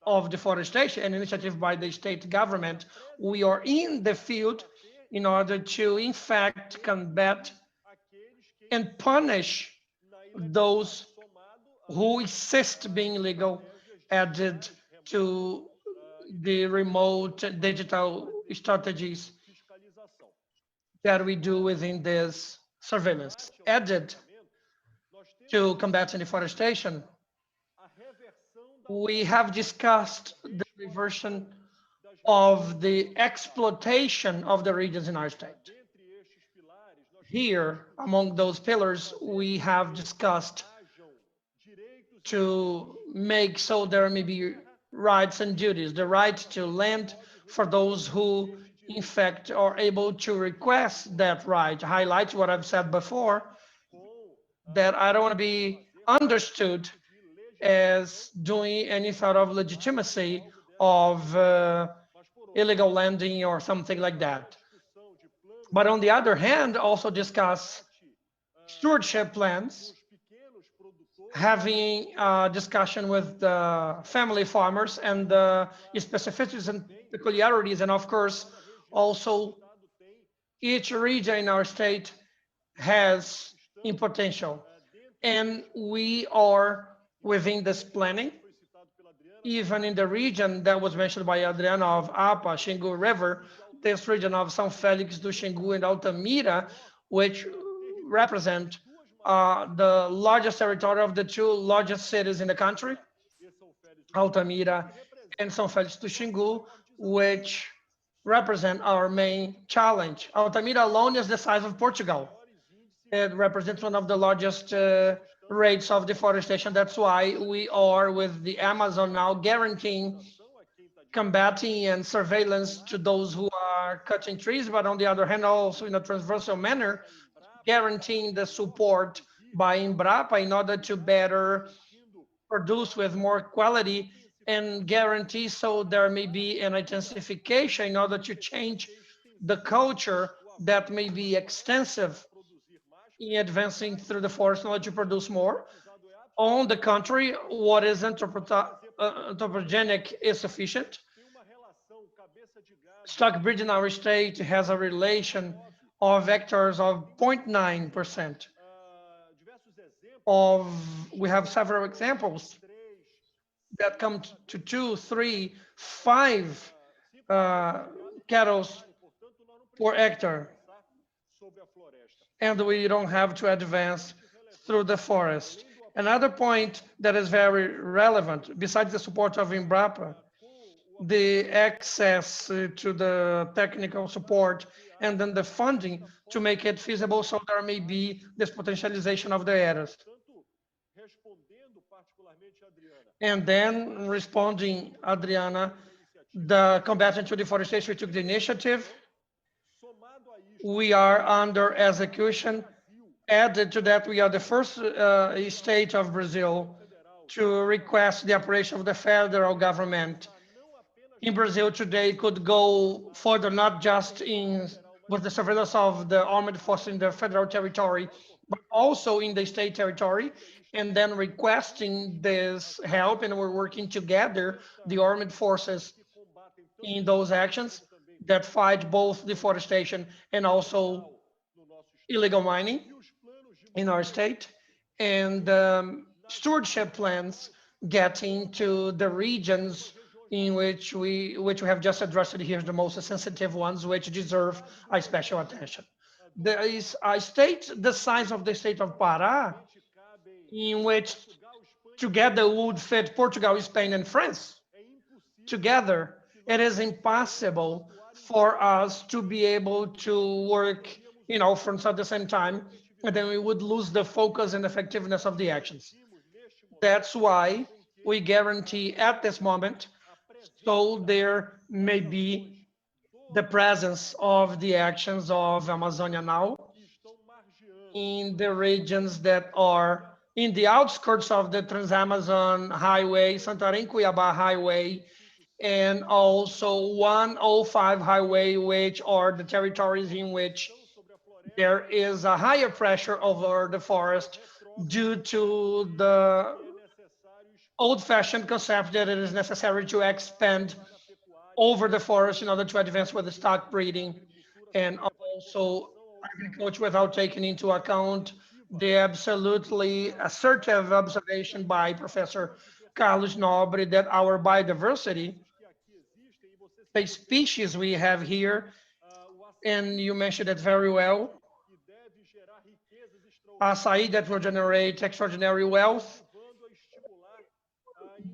of Deforestation, an initiative by the state government, we are in the field in order to, in fact, combat and punish those who insist being illegal, added to the remote digital strategies that we do within this surveillance. Added to combating deforestation, we have discussed the reversion of the exploitation of the regions in our state. Here, among those pillars, we have discussed to make so there may be rights and duties, the right to land for those who, in fact, are able to request that right. Highlight what I've said before, that I don't want to be understood as doing any sort of legitimacy of illegal landing or something like that. But on the other hand, also discuss stewardship plans, having a discussion with the family farmers and the specificities and peculiarities, and of course, also each region in our state has in potential. And we are within this planning, even in the region that was mentioned by Adriana of APA, Xingu River, this region of São Félix do Xingu and Altamira, which represent the largest territory of the 2 largest cities in the country, Altamira and São Félix do Xingu, which represent our main challenge. Altamira alone is the size of Portugal. It represents one of the largest rates of deforestation. That's why we are with the Amazon now guaranteeing combating and surveillance to those who are cutting trees, but on the other hand, also in a transversal manner, guaranteeing the support by Embrapa in order to better produce with more quality and guarantee so there may be an intensification in order to change the culture that may be extensive in advancing through the forest in order to produce more. On the contrary, what is anthropogenic is sufficient. Stockbridge in our state has a relation of vectors of 0.9% of, we have several examples that come to 2, 3, 5 cattle per hectare. And we don't have to advance through the forest. Another point that is very relevant, besides the support of Embrapa, the access to the technical support and then the funding to make it feasible so there may be this potentialization of the areas. And then responding, Adriana, the combatant to deforestation, we took the initiative. We are under execution. Added to that, we are the first state of Brazil to request the operation of the federal government. In Brazil today could go further, not just in with the surveillance of the armed forces in the federal territory, but also in the state territory, and then requesting this help, and we're working together, the armed forces in those actions that fight both deforestation and also illegal mining in our state, and stewardship plans getting to the regions in which we have just addressed here, the most sensitive ones, which deserve a special attention. There is a state the size of the state of Pará, in which together would fit Portugal, Spain, and France. Together, it is impossible for us to be able to work in all fronts at the same time, and then we would lose the focus and effectiveness of the actions. That's why we guarantee at this moment, so there may be the presence of the actions of Amazonia now in the regions that are in the outskirts of the Trans-Amazon Highway, Santarém-Cuiabá Highway, and also 105 Highway, which are the territories in which there is a higher pressure over the forest due to the old-fashioned concept that it is necessary to expand over the forest in order to advance with the stock breeding, and also agriculture without taking into account the absolutely assertive observation by Professor Carlos Nobre that our biodiversity, the species we have here, and you mentioned it very well, acai that will generate extraordinary wealth,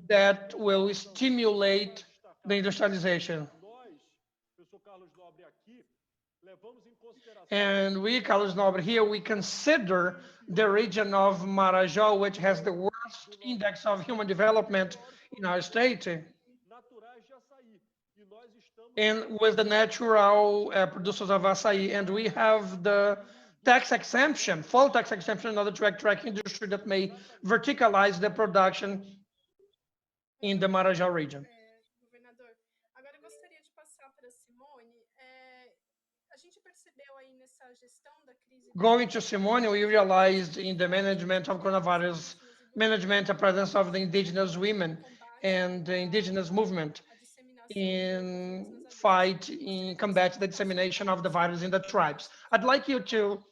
that will stimulate the industrialization. And we, Carlos Nobre, here we consider the region of Marajó, which has the worst index of human development in our state, and with the natural producers of acai, and we have the tax exemption, full tax exemption in order to attract industry that may verticalize the production in the Marajó region. Going to Simone, we realized in the management of coronavirus management, a presence of the indigenous women and the indigenous movement in fight, in combat the dissemination of the virus in the tribes. I'd like you to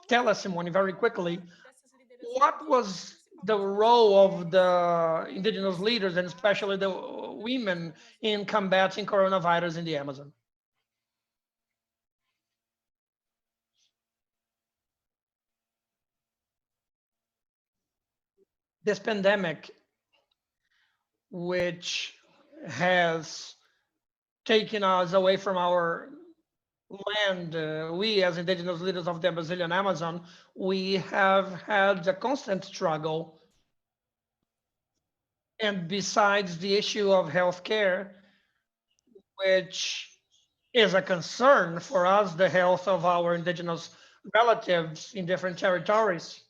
tell us, Simone, very quickly, what was the role of the indigenous leaders and especially the women in combating coronavirus in the Amazon? This pandemic, which has taking us away from our land. We, as indigenous leaders of the Brazilian Amazon, we have had a constant struggle. And besides the issue of healthcare, which is a concern for us, the health of our indigenous relatives in different territories.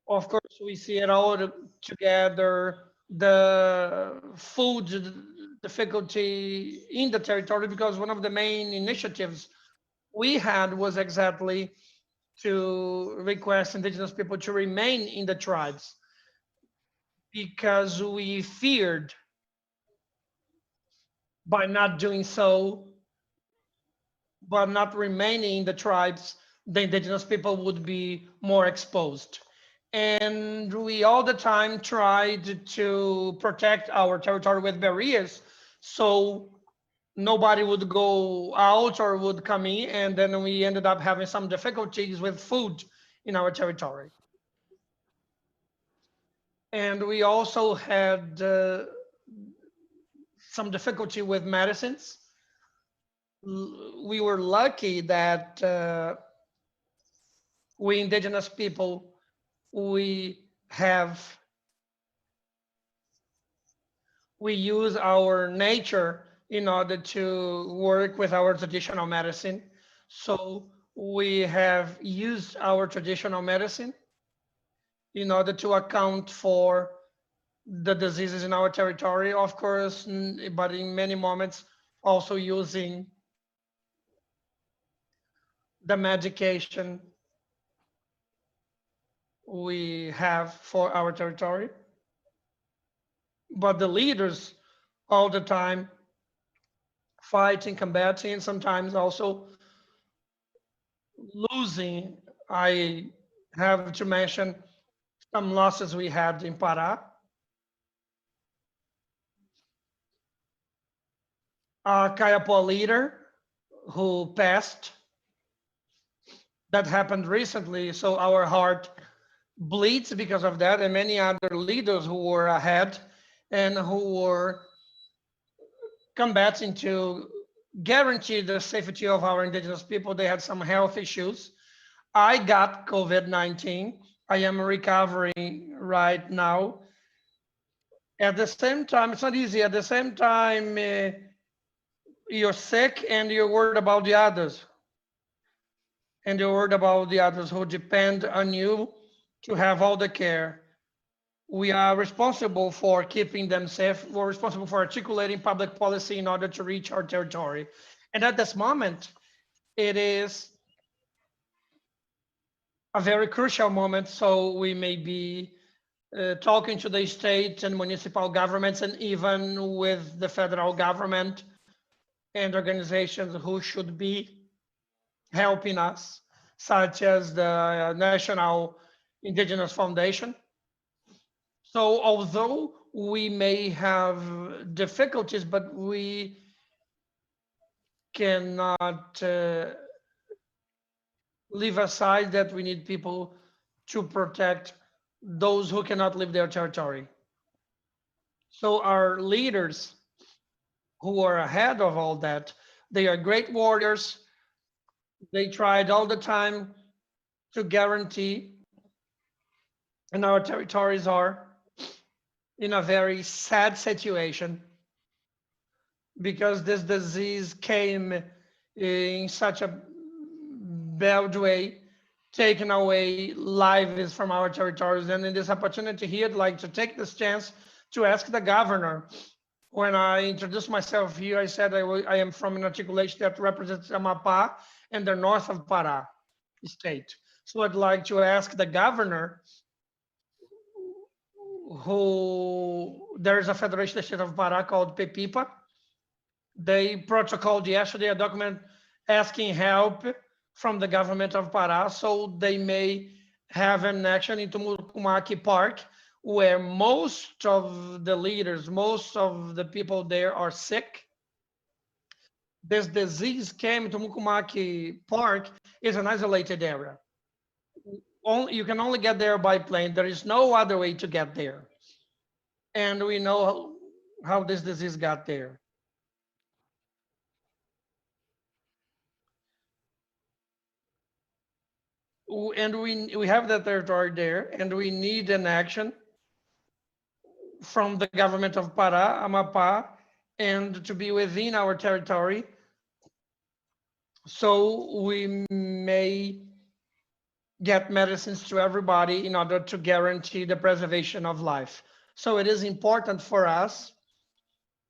Of course, we see it all together, the food difficulty in the territory, because one of the main initiatives we had was exactly to request indigenous people to remain in the tribes, because we feared by not doing so, but not remaining in the tribes, the indigenous people would be more exposed. And we all the time tried to protect our territory with barriers, so nobody would go out or would come in, and then we ended up having some difficulties with food in our territory. And we also had some difficulty with medicines. We were lucky that we indigenous people, we use our nature in order to work with our traditional medicine. So we have used our traditional medicine in order to account for the diseases in our territory, of course, but in many moments also using the medication we have for our territory. But the leaders all the time fighting, combating, sometimes also losing. I have to mention some losses we had in Pará. A Kayapó leader who passed, that happened recently, so our heart bleeds because of that, and many other leaders who were ahead and who were combating to guarantee the safety of our indigenous people. They had some health issues. I got COVID-19. I am recovering right now. At the same time, it's not easy. At the same time, you're sick and you're worried about the others. And you're worried about the others who depend on you to have all the care. We are responsible for keeping them safe. We're responsible for articulating public policy in order to reach our territory. And at this moment, it is a very crucial moment. So we may be talking to the state and municipal governments, and even with the federal government and organizations who should be helping us, such as the National Indigenous Foundation. So although we may have difficulties, but we cannot leave aside that we need people to protect those who cannot leave their territory. So our leaders who are ahead of all that, they are great warriors. They tried all the time to guarantee, and our territories are in a very sad situation because this disease came in such a bad way, taking away lives from our territories. And in this opportunity here, I'd like to take this chance to ask the governor. When I introduced myself here, I said I am from an articulation that represents Amapá and the north of Pará state. So I'd like to ask the governor, there's a federation state of Pará called PEPIPA. They protocoled yesterday a document asking help from the government of Pará so they may have an action into Mucumaqui Park, where most of the leaders, most of the people there are sick. This disease came to Mucumaqui Park is an isolated area. You can only get there by plane. There is no other way to get there. And we know how this disease got there. And we have that territory there, and we need an action from the government of Pará, Amapá, and to be within our territory, so we may get medicines to everybody in order to guarantee the preservation of life. So it is important for us.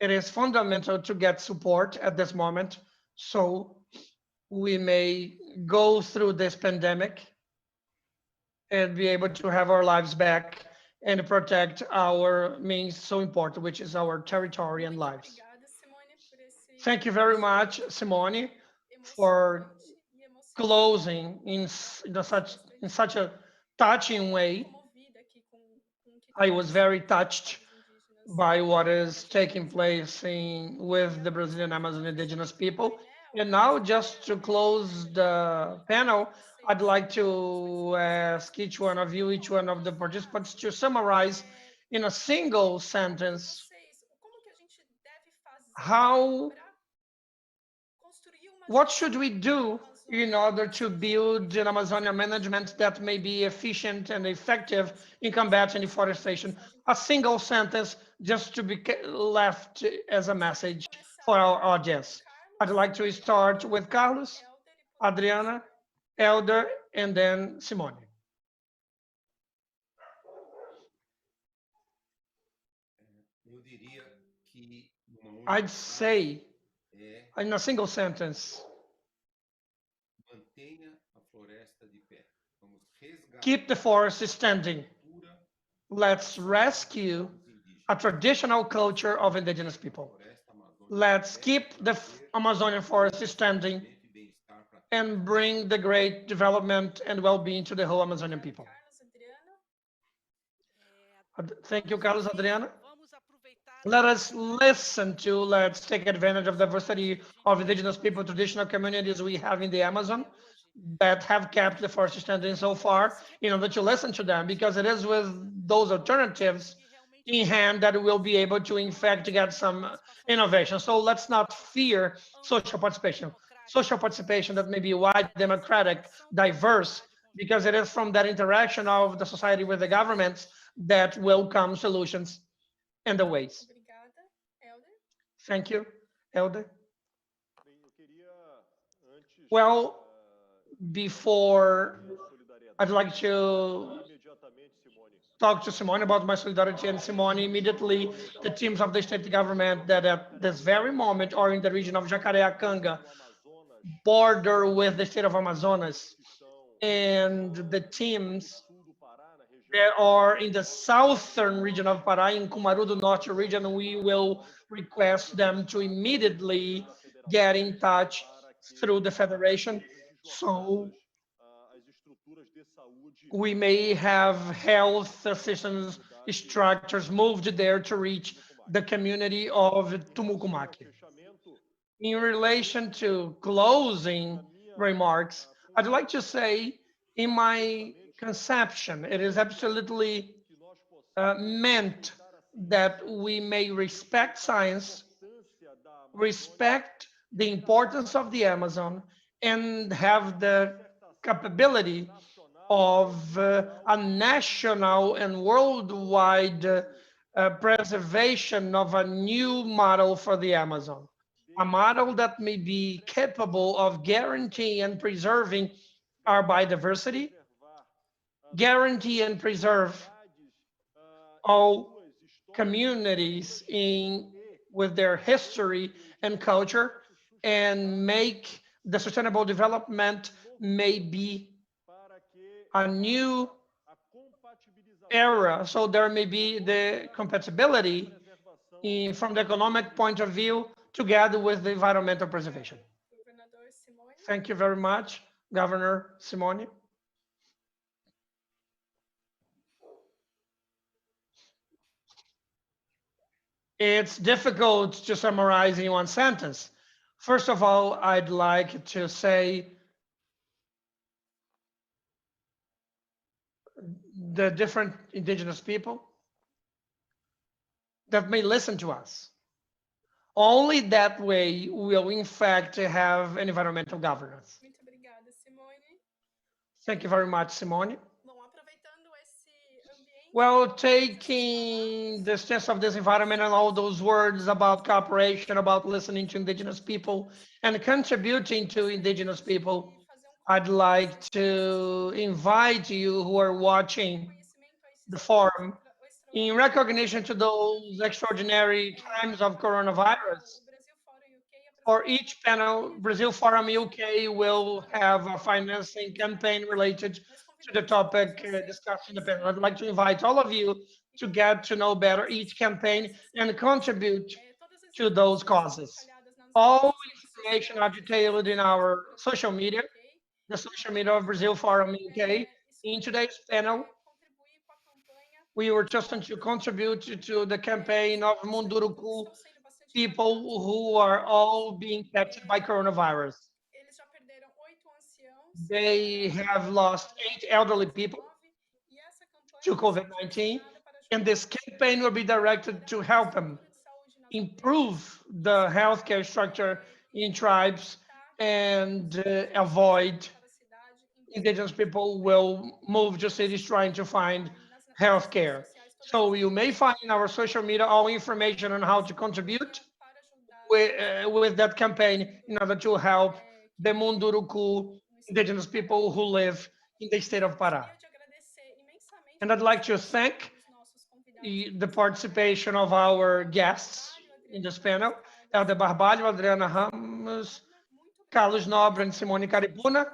It is fundamental to get support at this moment, so we may go through this pandemic and be able to have our lives back and protect our means so important, which is our territory and lives. Thank you very much, Simone, for closing in such a touching way. I was very touched by what is taking place with the Brazilian Amazon indigenous people. And now, just to close the panel, I'd like to ask each one of you, each one of the participants, to summarize in a single sentence how, what should we do in order to build an Amazonia management that may be efficient and effective in combating deforestation? A single sentence just to be left as a message for our audience. I'd like to start with Carlos, Adriana, Elder, and then Simone. I'd say in a single sentence, keep the forest standing. Let's rescue a traditional culture of indigenous people. Let's keep the Amazonian forest standing and bring the great development and well-being to the whole Amazonian people. Thank you, Carlos. Adriana. Let's take advantage of the diversity of indigenous people, traditional communities we have in the Amazon that have kept the forest standing so far, in order to listen to them, because it is with those alternatives in hand that we'll be able to, in fact, get some innovation. So let's not fear social participation. Social participation that may be wide, democratic, diverse, because it is from that interaction of the society with the governments that will come solutions and the ways. Thank you, Elder. Well, before I'd like to talk to Simone about my solidarity, and Simone, immediately the teams of the state government that at this very moment are in the region of Jacareacanga, border with the state of Amazonas, and the teams that are in the southern region of Pará, in Cumaru do Norte region, we will request them to immediately get in touch through the federation, so we may have health assistance structures moved there to reach the community of Tumucumaki. In relation to closing remarks, I'd like to say, in my conception, it is absolutely meant that we may respect science, respect the importance of the Amazon, and have the capability of a national and worldwide preservation of a new model for the Amazon. A model that may be capable of guaranteeing and preserving our biodiversity, guarantee and preserve all communities with their history and culture, and make the sustainable development may be a new era. So there may be the compatibility from the economic point of view together with the environmental preservation. Thank you very much, Governor Simone. It's difficult to summarize in one sentence. First of all, I'd like to say the different indigenous people that may listen to us. Only that way will, in fact, have an environmental governance. Thank you very much, Simone. Well, taking the sense of this environment and all those words about cooperation, about listening to indigenous people and contributing to indigenous people, I'd like to invite you who are watching the forum in recognition to those extraordinary times of coronavirus. For each panel, Brazil Forum UK will have a financing campaign related to the topic discussed in the panel. I'd like to invite all of you to get to know better each campaign and contribute to those causes. All information are detailed in our social media, the social media of Brazil Forum UK. In today's panel, we were chosen to contribute to the campaign of Munduruku people who are all being affected by coronavirus. They have lost 8 elderly people to COVID-19, and this campaign will be directed to help them improve the healthcare structure in tribes and avoid indigenous people will move to cities trying to find healthcare. So you may find in our social media all information on how to contribute with that campaign in order to help the Munduruku indigenous people who live in the state of Pará. And I'd like to thank the participation of our guests in this panel, Helder Barbalho, Adriana Ramos, Carlos Nobre, and Simone Caripuna.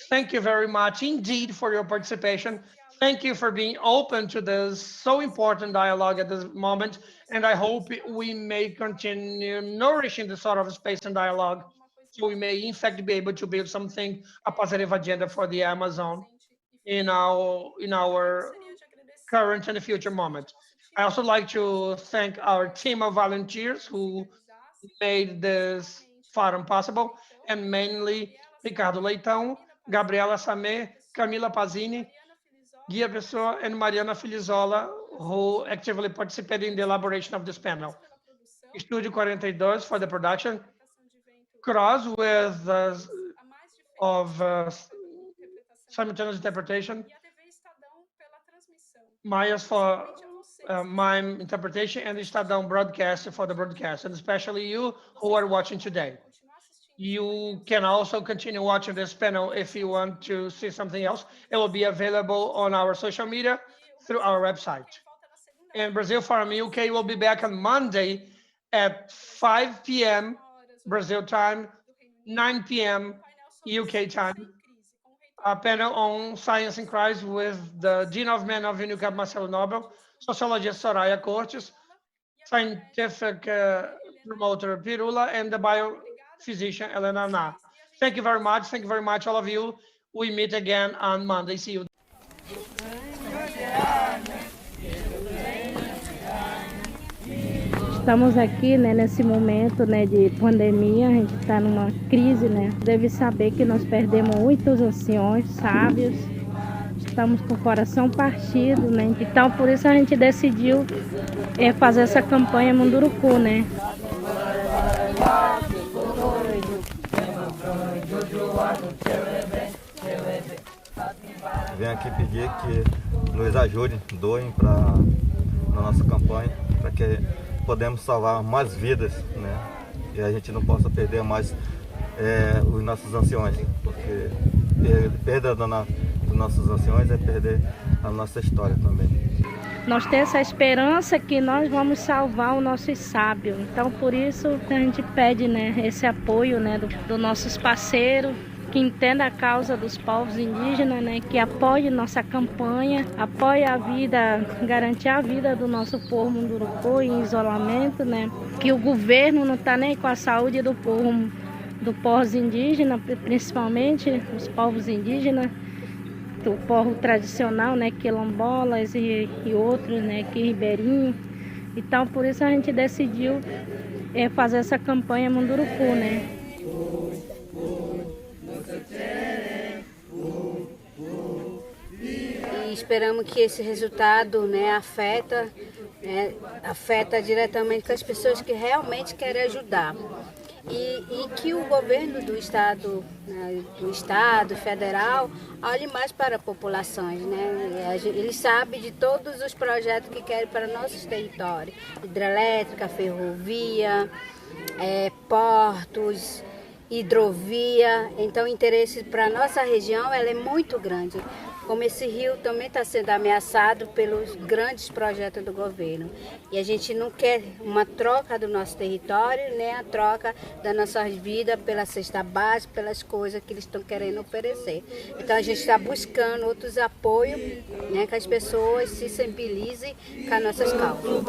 Thank you very much indeed for your participation. Thank you for being open to this so important dialogue at this moment. And I hope we may continue nourishing this sort of space and dialogue. So we may in fact be able to build something, a positive agenda for the Amazon in our current and future moment. I also like to thank our team of volunteers who made this forum possible, and mainly Ricardo Leitão, Gabriela Samé, Camila Pazini, Guia Pessoa, and Mariana Filizola, who actively participated in the elaboration of this panel. Studio 42 for the production, Cross with simultaneous interpretation, Maya's for mime interpretation, and Estadão broadcast for the broadcast, and especially you who are watching today. You can also continue watching this panel if you want to see something else. It will be available on our social media through our website. And Brazil Forum UK will be back on Monday at 5 p.m. Brazil time, 9 p.m. UK time. A panel on science in crisis with the Dean of Men of Unicamp, Marcelo Nobel, sociologist Soraya Cortes, scientific promoter Pirula, and the biophysician Elena Na. Thank you very much. Thank you very much, all of you. We meet again on Monday. See you. Estamos aqui, né, nesse momento, né, de pandemia, a gente está numa crise, né? Deve saber que nós perdemos muitos anciões, sábios, estamos com o coração partido, né? Então, por isso a gente decidiu fazer essa campanha Munduruku, né? Venho aqui pedir que nos ajudem, doem na nossa campanha, para que podemos salvar mais vidas, né? E a gente não possa perder mais os nossos anciões, porque perda dos nossos anciões é perder a nossa história também. Nós temos essa esperança que nós vamos salvar os nossos sábios. Então, por isso a gente pede, né, esse apoio, né, dos nossos parceiros, que entenda a causa dos povos indígenas, né, que apoie nossa campanha, apoie a vida, garantir a vida do nosso povo Munduruku em isolamento, né, que o governo não está nem com a saúde do povos indígenas, principalmente os povos indígenas, do povo tradicional, né, quilombolas e outros, né, que ribeirinho. Então, por isso a gente decidiu fazer essa campanha Munduruku, né. E esperamos que esse resultado, né, afeta diretamente com as pessoas que realmente querem ajudar. e que o governo do estado, né, federal, olhe mais para as populações, né? Eles sabem de todos os projetos que querem para nossos territórios, hidrelétrica, ferrovia, portos, hidrovia. Então o interesse para a nossa região ela é muito grande. Como esse rio também está sendo ameaçado pelos grandes projetos do governo. E a gente não quer uma troca do nosso território, nem a troca da nossa vida pela cesta básica, pelas coisas que eles estão querendo oferecer. Então a gente está buscando outros apoios, né, que as pessoas se sensibilizem com as nossas causas.